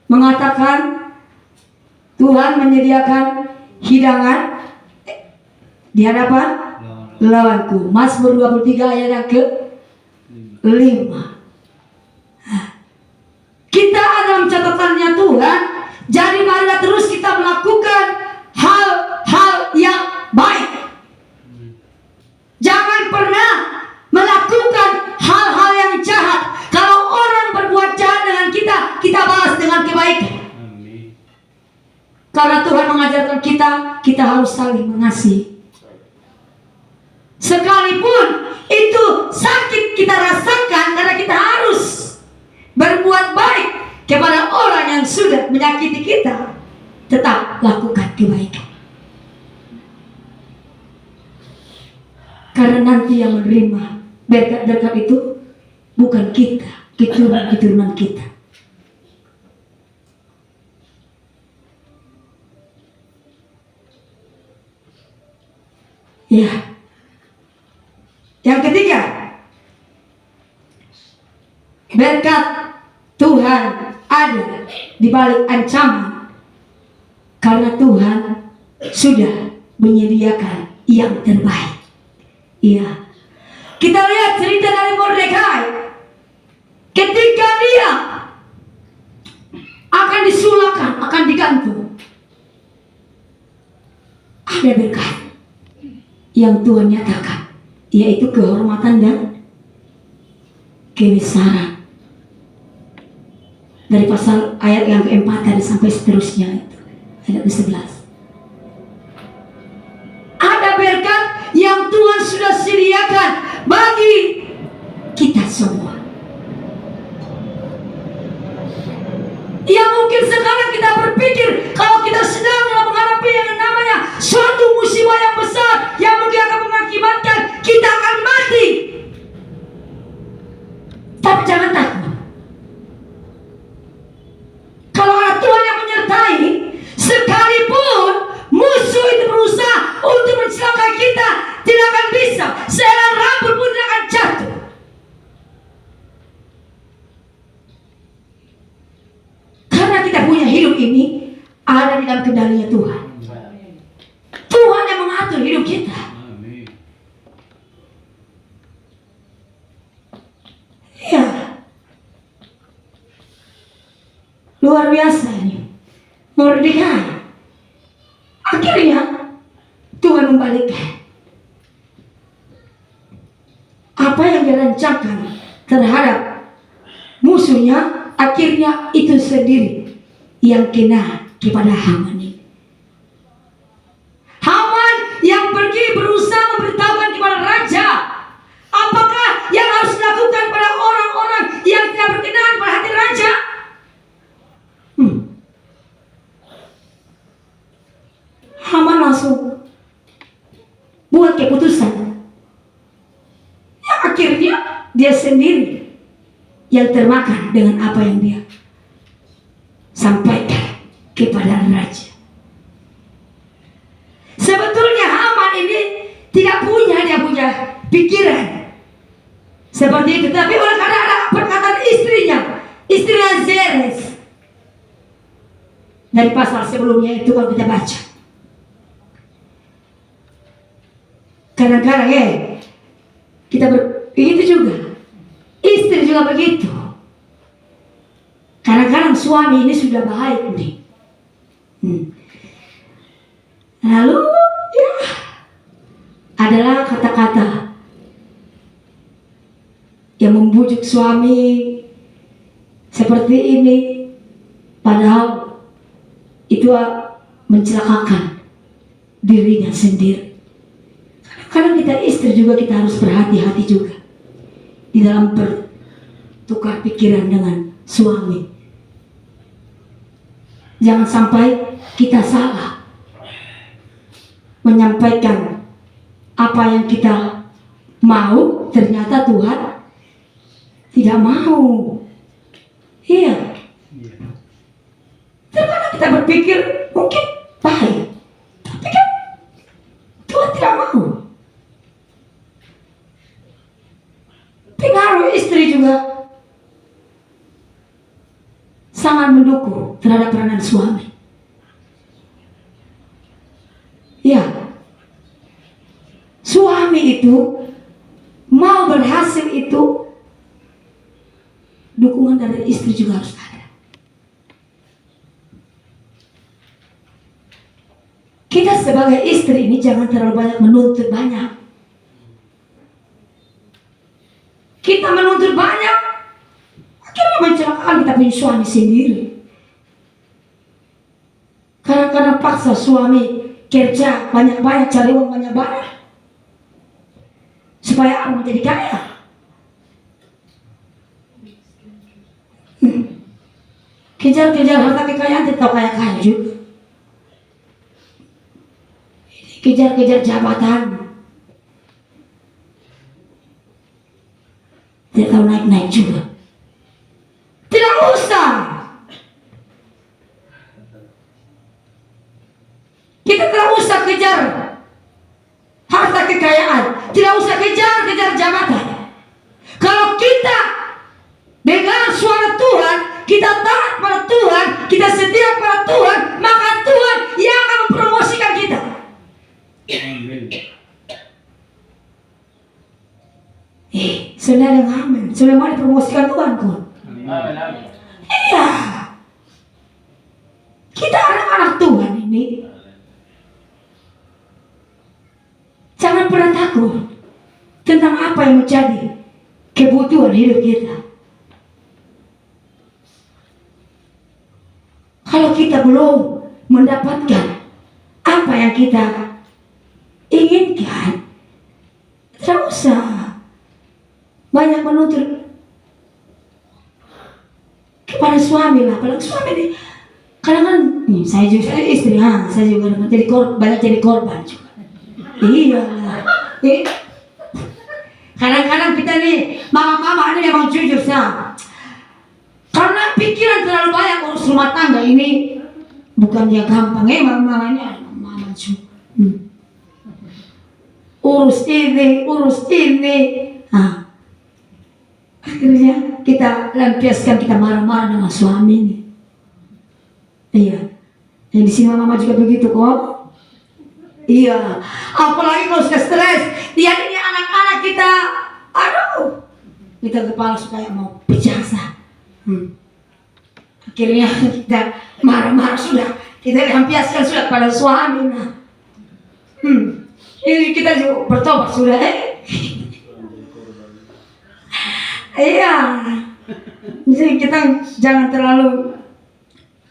[SPEAKER 1] mengatakan Tuhan menyediakan hidangan di hadapan lawanku. Mazmur 23 ayat yang ke-5. Kita dalam catatannya Tuhan. Jadi marilah terus kita melakukan hal-hal yang baik. Jangan pernah melakukan hal-hal yang jahat. Kalau orang berbuat jahat dengan kita, kita balas dengan kebaikan. Karena Tuhan mengajarkan kita harus saling mengasihi. Sekalipun itu sakit kita rasakan, karena kita harus berbuat baik kepada orang yang sudah menyakiti kita, tetap lakukan kebaikan. Karena nanti yang menerima berkat-berkat itu bukan kita, keturunan kita. Ya. Yang ketiga, berkat Tuhan ada di balik ancaman karena Tuhan sudah menyediakan yang terbaik. Iya. Kita lihat cerita dari Mordekai. Ketika dia akan disulahkan, akan digantung, ada berkat yang Tuhan nyatakan, yaitu kehormatan dan kebesaran. Dari pasal ayat yang keempat tadi sampai seterusnya itu ayat ke-11. Ada berkat yang Tuhan sudah sediakan bagi kita semua. Ya mungkin sekarang kita berpikir kalau kita sedang menghadapi yang namanya suatu musibah yang besar yang mungkin akan mengakibatkan kita akan mati. Tapi jangan takut. Kalau ada Tuhan yang menyertai, sekalipun musuh itu berusaha untuk mencelakai kita, tidak akan bisa. Sehelai rambut pun tidak akan jatuh. Karena kita punya hidup ini ada di dalam kendalinya Tuhan. Tuhan yang mengatur hidup kita. Ya, luar biasa ini. Mordekai. Akhirnya Tuhan membalikkan apa yang dirancangkan terhadap musuhnya. Akhirnya itu sendiri yang kena kepada Haman ini. Haman yang pergi berusaha memberitahukan kepada raja apakah yang harus dilakukan pada orang-orang yang tidak berkenan pada hati raja. sendiri yang termakan dengan apa yang dia sampaikan kepada raja. Sebetulnya Haman ini tidak punya, dia punya pikiran seperti itu, tapi oleh karena ada perkataan istrinya Zeres. Dari pasal sebelumnya itu kalau kita baca, kadang-kadang kita begitu juga, istri juga begitu. Kadang-kadang suami ini sudah baik nih, lalu ya adalah kata-kata yang membujuk suami seperti ini, padahal itu mencelakakan dirinya sendiri. Kadang kita istri juga kita harus berhati-hati juga di dalam bertukar pikiran dengan suami. Jangan sampai kita salah menyampaikan apa yang kita mau, ternyata Tuhan tidak mau. Iya. Terkadang kita berpikir mungkin baik, tapi kan Tuhan tidak mau. Pengaruh istri juga sangat mendukung terhadap peranan suami. Ya, suami itu mau berhasil itu dukungan dari istri juga harus ada. Kita sebagai istri ini jangan terlalu banyak menuntut banyak. Kita menuntut banyak, akhirnya mencelakakan kita punya suami sendiri. Kadang-kadang paksa suami kerja banyak-banyak, cari uang banyak-banyak supaya orang menjadi kaya. Kejar-kejar harta kekayaan, tidak tahu kaya-kaya juga. Kejar-kejar jabatan, tidak tahu naik-naik juga. Tidak usah. Kita tidak usah kejar harta kekayaan, tidak usah kejar jabatan. Kalau kita dengar suara Tuhan, kita taat pada Tuhan, kita setia pada Tuhan, maka Tuhan yang akan mempromosikan kita. Saudara yang amin, sudah mau dipromosikan Tuhan kok. Iya. Kita anak-anak Tuhan ini jangan pernah takut tentang apa yang menjadi kebutuhan hidup kita. Kalau kita belum mendapatkan apa yang kita inginkan, tidak usah banyak menuntut kepada suami lah. Apalagi suami ini kadang-kadang saya juga istri, saya juga banyak jadi korban juga. Iya. Kadang-kadang kita nih mama-mama ini memang jujur sah. Karena pikiran terlalu banyak urus rumah tangga ini bukannya gampang. Mama ini mama juga. Urus ini. Akhirnya kita lampiaskan, kita marah-marah dengan suami ini. Iya. Yang di sini mama juga begitu kok. Iya. Apalagi kalau sudah stres, lihat ini anak-anak kita, aduh, kita kepala supaya mau pecah. Akhirnya kita marah-marah sudah, kita lampiaskan sudah pada suami. Ini kita juga bertobat sudah. Iya. Jadi kita jangan terlalu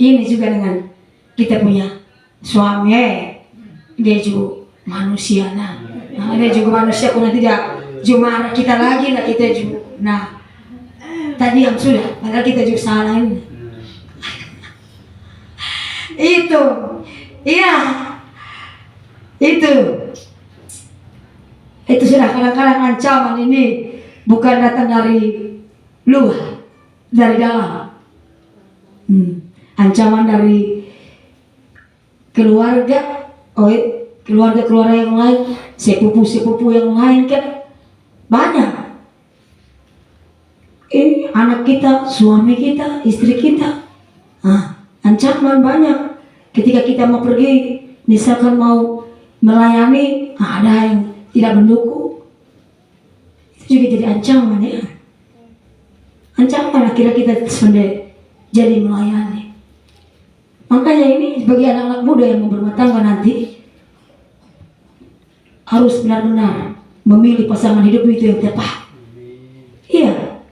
[SPEAKER 1] ini juga dengan kita punya suami. Dia juga manusia, dia juga manusia, karena tidak cuma marah kita lagi lah, kita juga. Tadi yang sudah, padahal kita juga salah ini. Itu, iya, itu sudah kadang-kadang ancaman ini bukan datang dari luar, dari dalam. Ancaman dari keluarga, keluarga yang lain, sepupu yang lain kan banyak. Ini anak kita, suami kita, istri kita. Ancaman banyak. Ketika kita mau pergi, misalkan mau melayani, ada yang tidak mendukung. Itu juga jadi ancaman ya. Ancaman akhirnya kita sudah jadi melayani. Makanya ini bagi anak-anak muda yang mau berumah tangga nanti harus benar-benar memilih pasangan hidup itu yang tepat. Iya,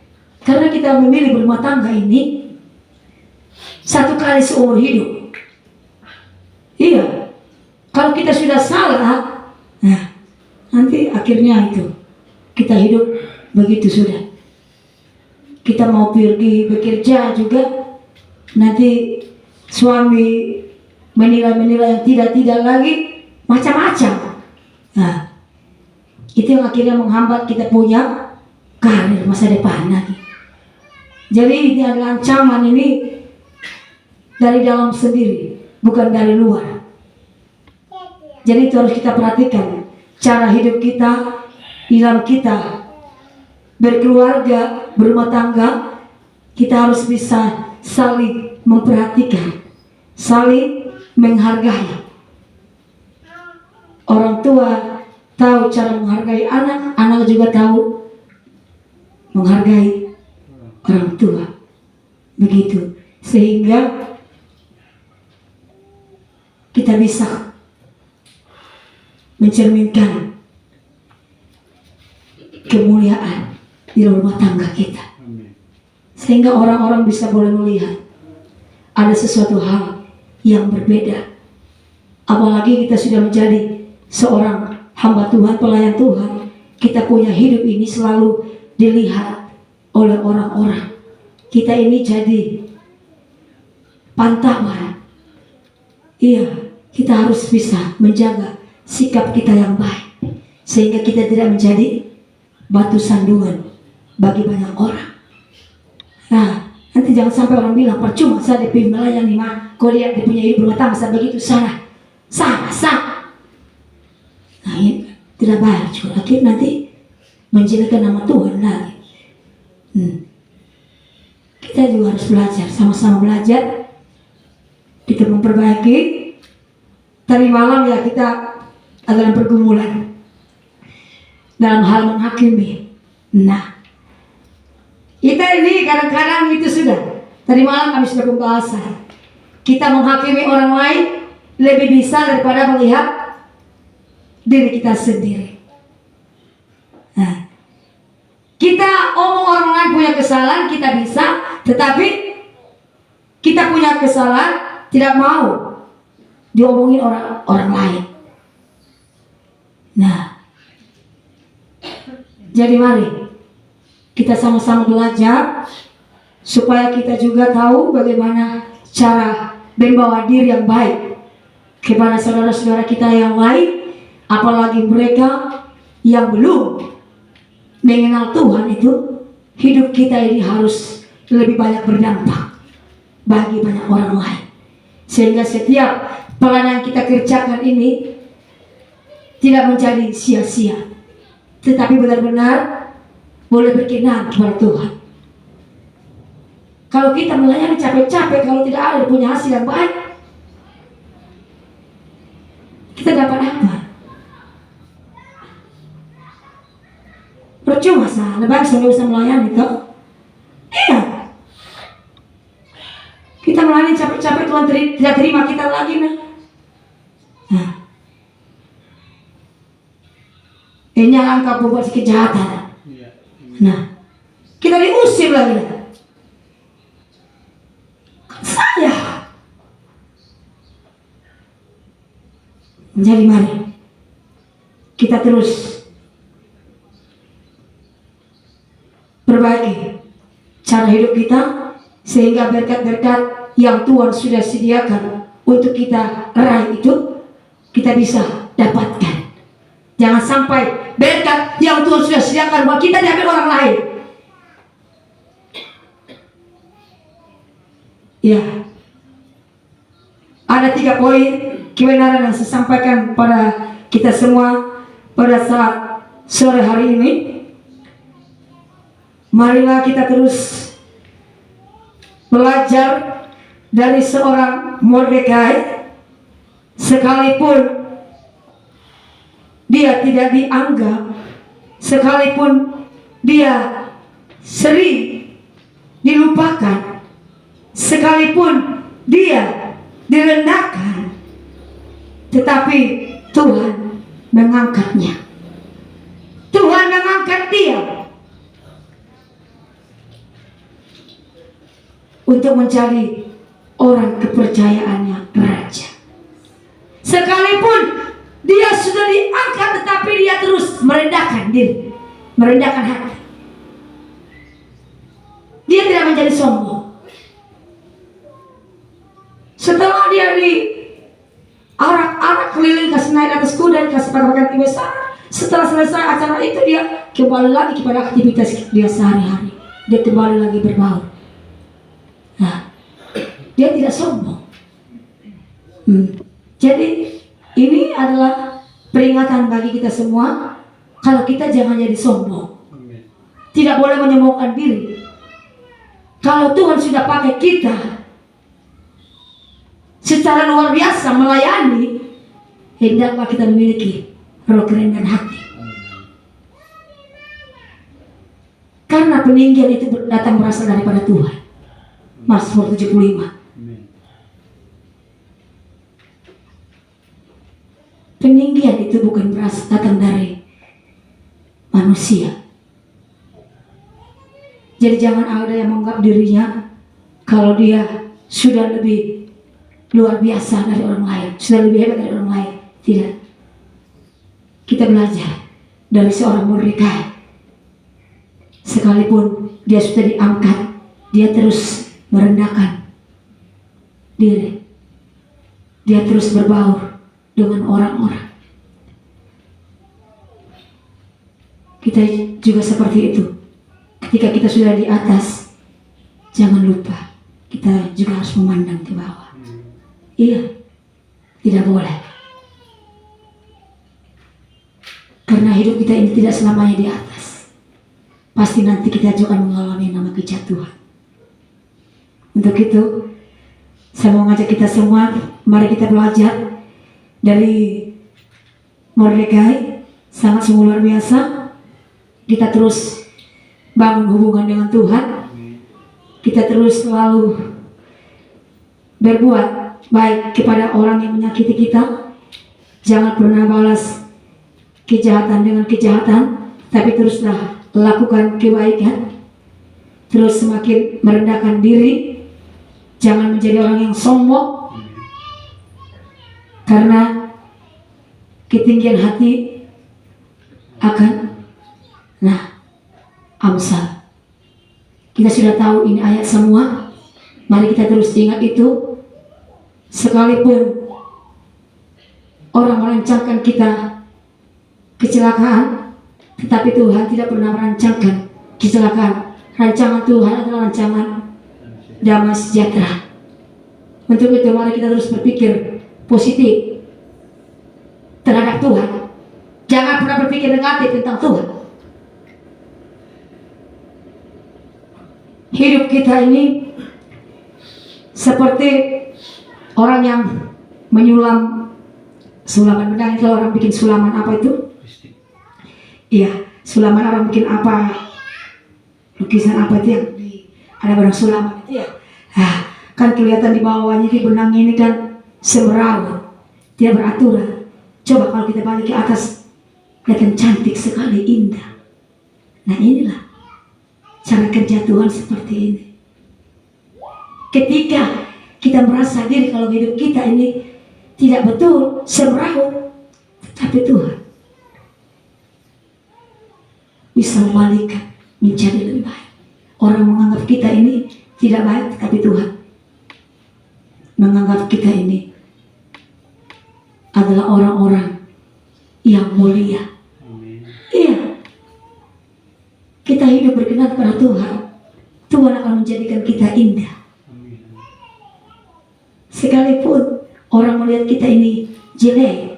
[SPEAKER 1] karena kita memilih berumah tangga ini satu kali seumur hidup. Iya, kalau kita sudah salah, nanti akhirnya itu kita hidup begitu sudah. Kita mau pergi bekerja juga, nanti suami menilai yang tidak lagi, macam-macam. Itu yang akhirnya menghambat kita punya karir masa depan lagi. Jadi ini adalah ancaman ini dari dalam sendiri, bukan dari luar. Jadi itu harus kita perhatikan cara hidup kita, di dalam kita berkeluarga, berumah tangga, kita harus bisa saling memperhatikan, saling menghargai. Orang tua tahu cara menghargai anak, anak juga tahu menghargai orang tua. Begitu, sehingga kita bisa mencerminkan kemuliaan di rumah tangga kita, sehingga orang-orang bisa boleh melihat ada sesuatu hal yang berbeda. Apalagi kita sudah menjadi seorang hamba Tuhan, pelayan Tuhan, kita punya hidup ini selalu dilihat oleh orang-orang. Kita ini jadi pantaman. Iya, kita harus bisa menjaga sikap kita yang baik, sehingga kita tidak menjadi batu sandungan bagi banyak orang. Nanti jangan sampai orang bilang percuma saya DP melayani mah, kau lihat dia punya hidup rumah tangga begitu sama. Ini tidak baik juga. Akhirnya nanti menjelekan nama Tuhan lagi. Kita juga harus belajar, sama-sama belajar. Kita memperbaiki. Tadi malam ya kita adalah pergumulan dalam hal menghakimi. Kita ini kadang-kadang itu sudah. Tadi malam kami sudah pembahasan. Kita menghakimi orang lain lebih bisa daripada melihat diri kita sendiri. Kita omong orang lain punya kesalahan, kita bisa, tetapi kita punya kesalahan tidak mau diomongin orang lain. Jadi mari kita sama-sama belajar supaya kita juga tahu bagaimana cara membawa diri yang baik kepada saudara-saudara kita yang lain, apalagi mereka yang belum mengenal Tuhan. Itu hidup kita ini harus lebih banyak berdampak bagi banyak orang lain, sehingga setiap pelayanan kita kerjakan ini tidak menjadi sia-sia, tetapi benar-benar boleh berkenan kepada Tuhan. Kalau kita melayani capek-capek, kalau tidak ada punya hasil yang baik, kita dapat apa? Percuma sah, lebih baik saya bisa melayani toh. Iya. Kita melayani capek-capek, Tuhan tidak terima kita lagi ini angka berbuat kejahatan. Kita diusir lagi. Saya. Jadi mari kita terus perbaiki cara hidup kita, sehingga berkat-berkat yang Tuhan sudah sediakan untuk kita raih itu kita bisa dapatkan. Jangan sampai berkat yang Tuhan sudah sediakan buat kita diambil orang lain. Ya, ada 3 poin kebenaran yang saya sampaikan pada kita semua pada saat sore hari ini. Marilah kita terus belajar dari seorang Mordekai, sekalipun dia tidak dianggap, sekalipun dia sering dilupakan, sekalipun dia direndahkan, tetapi Tuhan mengangkatnya. Tuhan mengangkat dia untuk menjadi orang kepercayaannya raja. Sekalipun dia sudah diangkat, tetapi dia terus merendahkan diri, merendahkan hati. Dia tidak menjadi sombong. Setelah dia di arak-arak keliling, kasih naik atas kuda, kasih pakai besar. Setelah selesai acara itu, dia kembali lagi kepada aktivitas dia sehari-hari. Dia kembali lagi berbaur. Nah, dia tidak sombong. Jadi ini adalah peringatan bagi kita semua. Kalau kita jangan jadi sombong, tidak boleh menyombongkan diri. Kalau Tuhan sudah pakai kita secara luar biasa melayani, hendaklah kita memiliki roh kerendahan hati. Karena peninggian itu datang berasal daripada Tuhan. Mazmur 75. Peninggian itu bukan berasal datang dari manusia. Jadi jangan ada yang menganggap dirinya kalau dia sudah lebih luar biasa dari orang lain, sudah lebih hebat dari orang lain. Tidak. Kita belajar dari seorang Mordekai. Sekalipun dia sudah diangkat, dia terus merendahkan diri. Dia terus berbaur dengan orang-orang. Kita juga seperti itu. Ketika kita sudah di atas, jangan lupa kita juga harus memandang ke bawah. Iya, tidak boleh. Karena hidup kita ini tidak selamanya di atas. Pasti nanti kita juga akan mengalami yang nama kejatuhan. Untuk itu, saya mau ngajak kita semua, mari kita belajar dari Mordekai, sangat sungguh luar biasa. Kita terus bangun hubungan dengan Tuhan. Kita terus selalu berbuat baik kepada orang yang menyakiti kita. Jangan pernah balas kejahatan dengan kejahatan, tapi teruslah lakukan kebaikan. Terus semakin merendahkan diri. Jangan menjadi orang yang sombong. Karena ketinggian hati akan Amsal. Kita sudah tahu ini ayat semua. Mari kita terus ingat itu. Sekalipun orang merancangkan kita kecelakaan, tetapi Tuhan tidak pernah merancangkan kecelakaan. Rancangan Tuhan adalah rancangan damai sejahtera. Untuk itu mari kita terus berpikir positif terhadap Tuhan. Jangan pernah berpikir negatif tentang Tuhan. Hidup kita ini seperti orang yang menyulam sulaman benang. Kalau orang bikin sulaman apa itu? Iya, sulaman orang bikin apa? Lukisan apa itu yang ada benang sulaman itu ya? Kan kelihatan di bawahnya di benang ini kan semeraut, tidak beraturan. Coba kalau kita balik ke atas, kelihatan cantik sekali, indah. Nah inilah cara kerja Tuhan seperti ini. Ketika kita merasa diri kalau hidup kita ini tidak betul, semeraut, tapi Tuhan bisa membalikkan menjadi lebih baik. Orang menganggap kita ini tidak baik, tapi Tuhan menganggap kita ini adalah orang-orang yang mulia. hidup berkenan kepada Tuhan, Tuhan akan menjadikan kita indah. Sekalipun orang melihat kita ini jelek,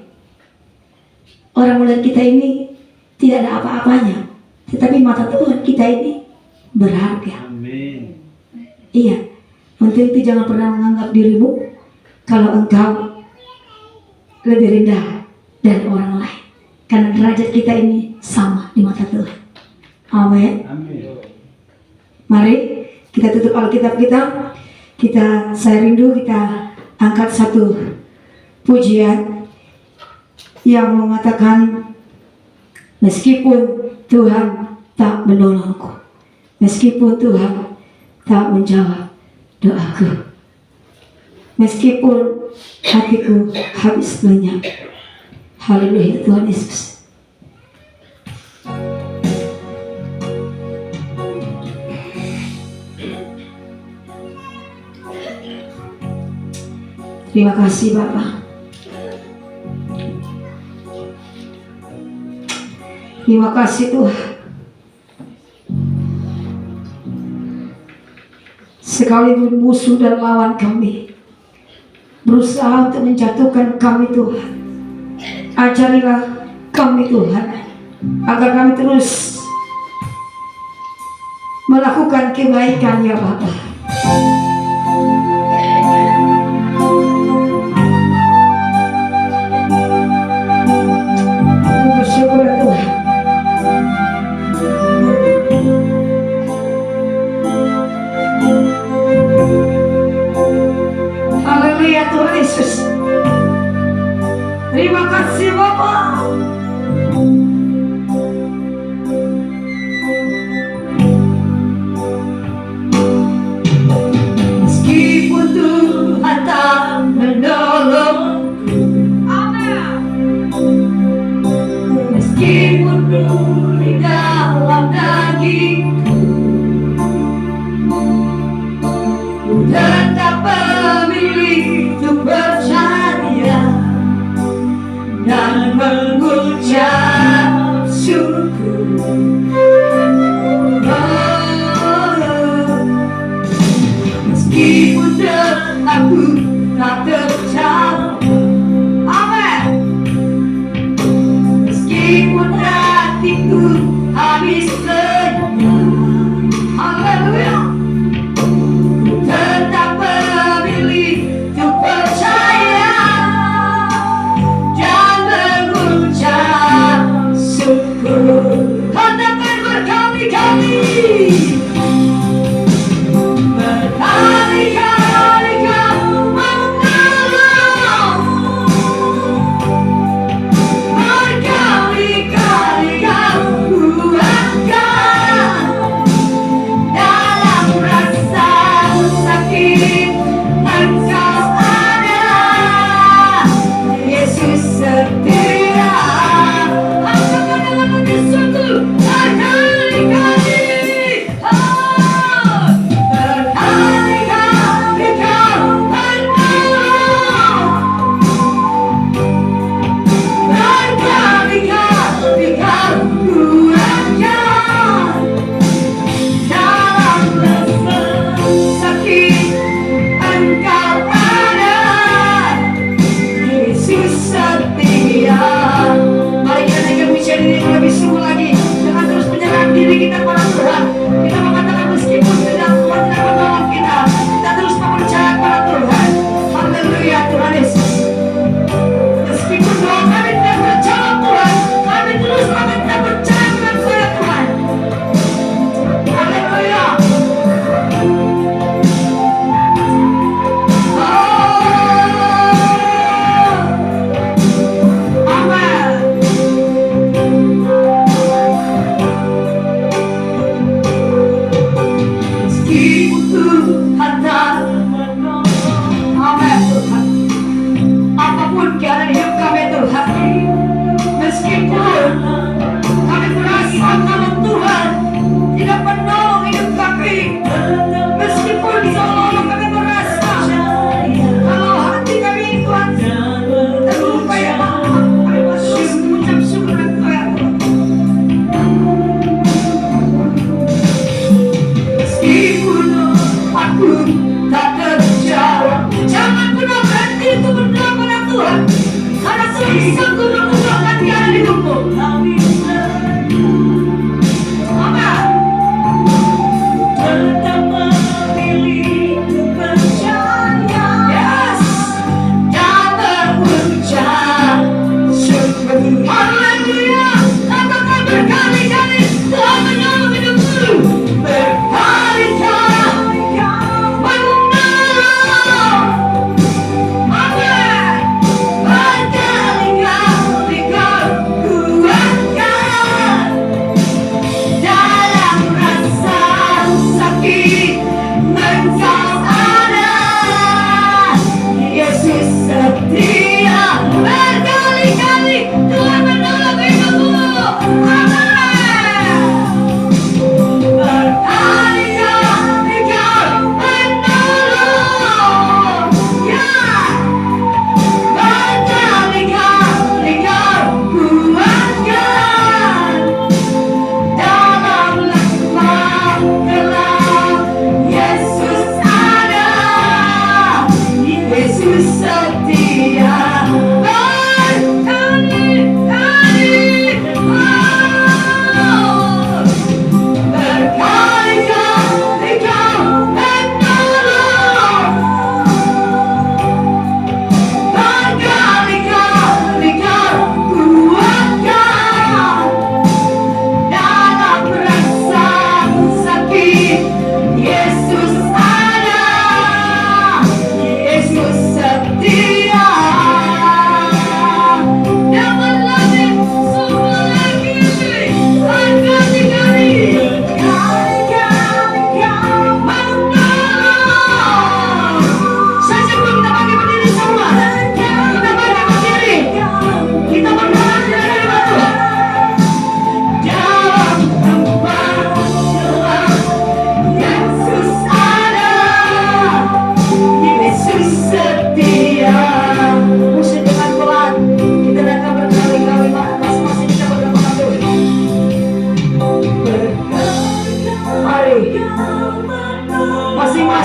[SPEAKER 1] orang melihat kita ini tidak ada apa-apanya, tetapi mata Tuhan kita ini berharga.
[SPEAKER 2] Amin.
[SPEAKER 1] Iya, untuk itu jangan pernah menganggap dirimu kalau engkau lebih rendah dari orang lain, karena derajat kita ini sama di mata Tuhan. Amin.
[SPEAKER 2] Amin.
[SPEAKER 1] Mari kita tutup Alkitab kita. Saya rindu kita angkat satu pujian yang mengatakan, meskipun Tuhan tak menolongku, meskipun Tuhan tak menjawab doaku, meskipun hatiku habis lenyap. Haleluya Tuhan Yesus. Terima kasih Bapak. Terima kasih Tuhan. Sekalipun musuh dan lawan kami berusaha untuk menjatuhkan kami Tuhan, ajarilah kami Tuhan, agar kami terus melakukan kebaikan ya Bapak. Bersyukur Tuhan. Haleluya Tuhan Yesus. Terima kasih Bapak. Meskipun Tuhan tak menolongku, meskipun di dalam dagingku, ku tetap memilih untuk percaya dan mengucap syukur. Meskipun aku tak terjawab, amin. Meskipun hatiku habis lenyap, haleluya, ku tetap memilih untuk percaya dan mengucap syukur. Katakan berkali-kali, berkali-kali Kau menolong, berkali-kali Kau kuatkan dalam rasa sakit. Engkau ada, Yesus setia. Angkatkan dalam hati suatu berkali-kali. Berkali-kali Kau menolong, berkali-kali Kau kuatkan dalam rasa sakit. Engkau ada, Yesus setia. Mari kita naikkan pujian ini lebih sungguh lagi dengan terus menyerahkan diri kita kepada Tuhan. Kita mengatakan meskipun Tuhan tidak menolong kita, kita terus percaya kepada Tuhan. Haleluya Tuhan Yesus. Meskipun doa kami tidak berjawab Tuhan, kami terus tidak percaya kepada Tuhan. Haleluya. Meskipun Tuhan tak menolong, amin Tuhan. Apapun keadaan hidup kami Tuhan, meskipun kami merasa kalau Tuhan tidak menolong hidup kami, meskipun seolah-olah kami merasa kalau hati kami Tuhan terluka ya Bapak, kami masih mengucap syukur dan Tuhan.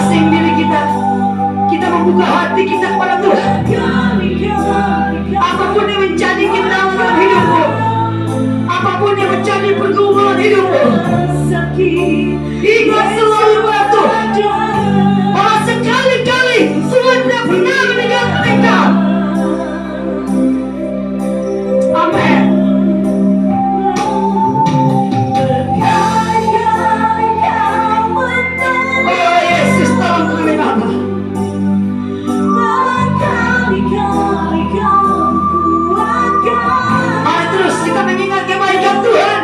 [SPEAKER 1] asing diri kita. Kita membuka hati kita kepada Tuhan. Apapun yang menjadi kita dalam hidupmu, apapun yang menjadi pergumulan hidupmu, Ingat selalu pada Tuhan bahwa sekali-kali Tuhan tidak pernah meninggalkan engkau. Amin. Oh Yesus, tolong kami Bapa. Mari terus kita mengingat kebaikan Tuhan.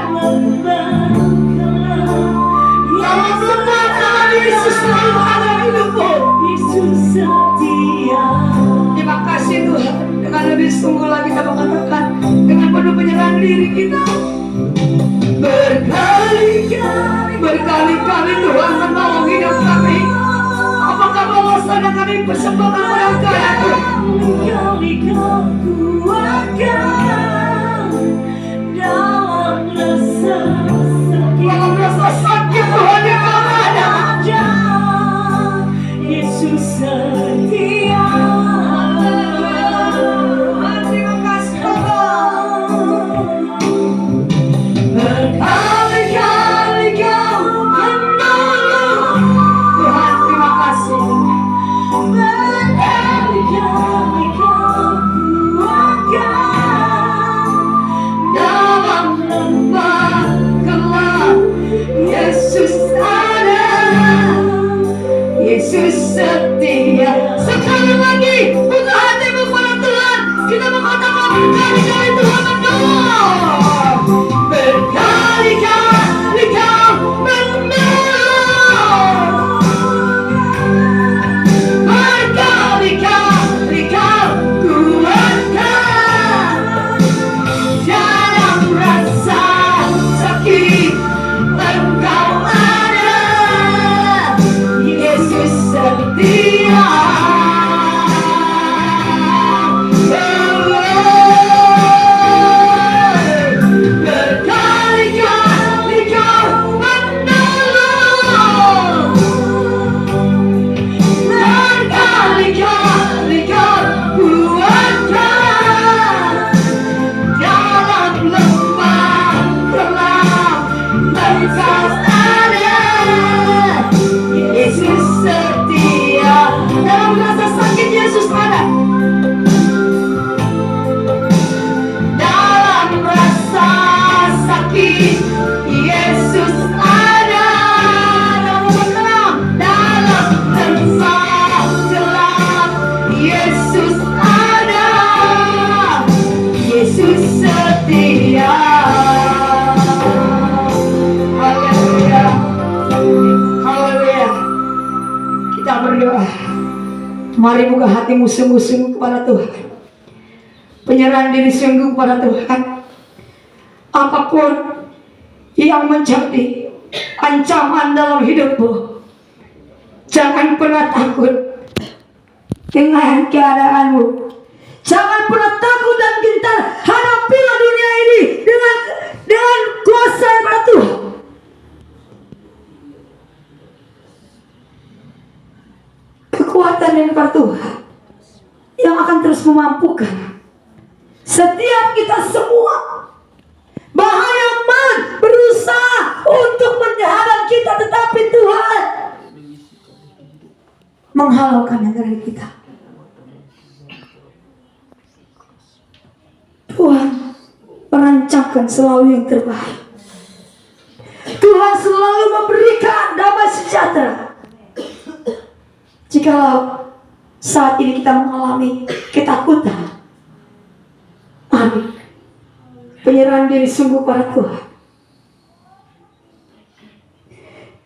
[SPEAKER 1] Dalam semua tangan Yesus selalu ada dalam hidupmu. Terima kasih Tuhan. Dengan lebih sungguh lagi kita mengatakan dengan penuh penyerahan diri kita. Berkali-kali Tuhan menolong hidup kami. Apakah balasan yang kami persembahkan pada Engkau ya Tuhan? Dalam rasa sakit Tuhan yang kami ada,
[SPEAKER 3] Yesus setia.
[SPEAKER 1] terima kasih Bapa. Berkali-kali Kau menolong. Tuhan terima kasih.
[SPEAKER 3] Berkali-kali Kau kuatkan
[SPEAKER 1] Dalam lembah gelap Yesus ada. Yesus setia. Sekali lagi buka hatimu pada Tuhan. Kita mengatakan berkali-kali Tuhan menolong. Berkali-kali Kau menolong. Berkali-kali Kau kuatkan. Dalam rasa sakit Engkau ada. Yesus setia. Berkali-kali Kau menolong. Berkali-kali Kau kuatkan. Dalam lembah gelap Engkau ada. Yesus setia. Dalam rasa sakit Yesus ada. Dalam rasa sakit Yesus ada. Dalam lembah gelap Yesus ada. Yesus setia. Haleluya. Haleluya. Kita berdoa. Mari buka hatimu sungguh-sungguh kepada Tuhan. Penyerahan diri sungguh kepada Tuhan. Apapun yang menjadi ancaman dalam hidupmu, jangan pernah takut dengan keadaanmu. Jangan pernah takut dan gentar. Hadapilah dunia ini dengan kuasa yang pada Tuhan. Kekuatan yang pada Tuhan yang akan terus memampukan setiap kita semua. Bahaya man berusaha untuk menghadang kita, tetapi Tuhan menghalaukan dari kita. Tuhan merancangkan selalu yang terbaik. Tuhan selalu memberikan damai sejahtera. Jikalau saat ini kita mengalami ketakutan, amin. Penyerahan diri sungguh pada Tuhan.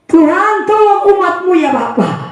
[SPEAKER 1] Tuhan tolong umatmu ya Bapa.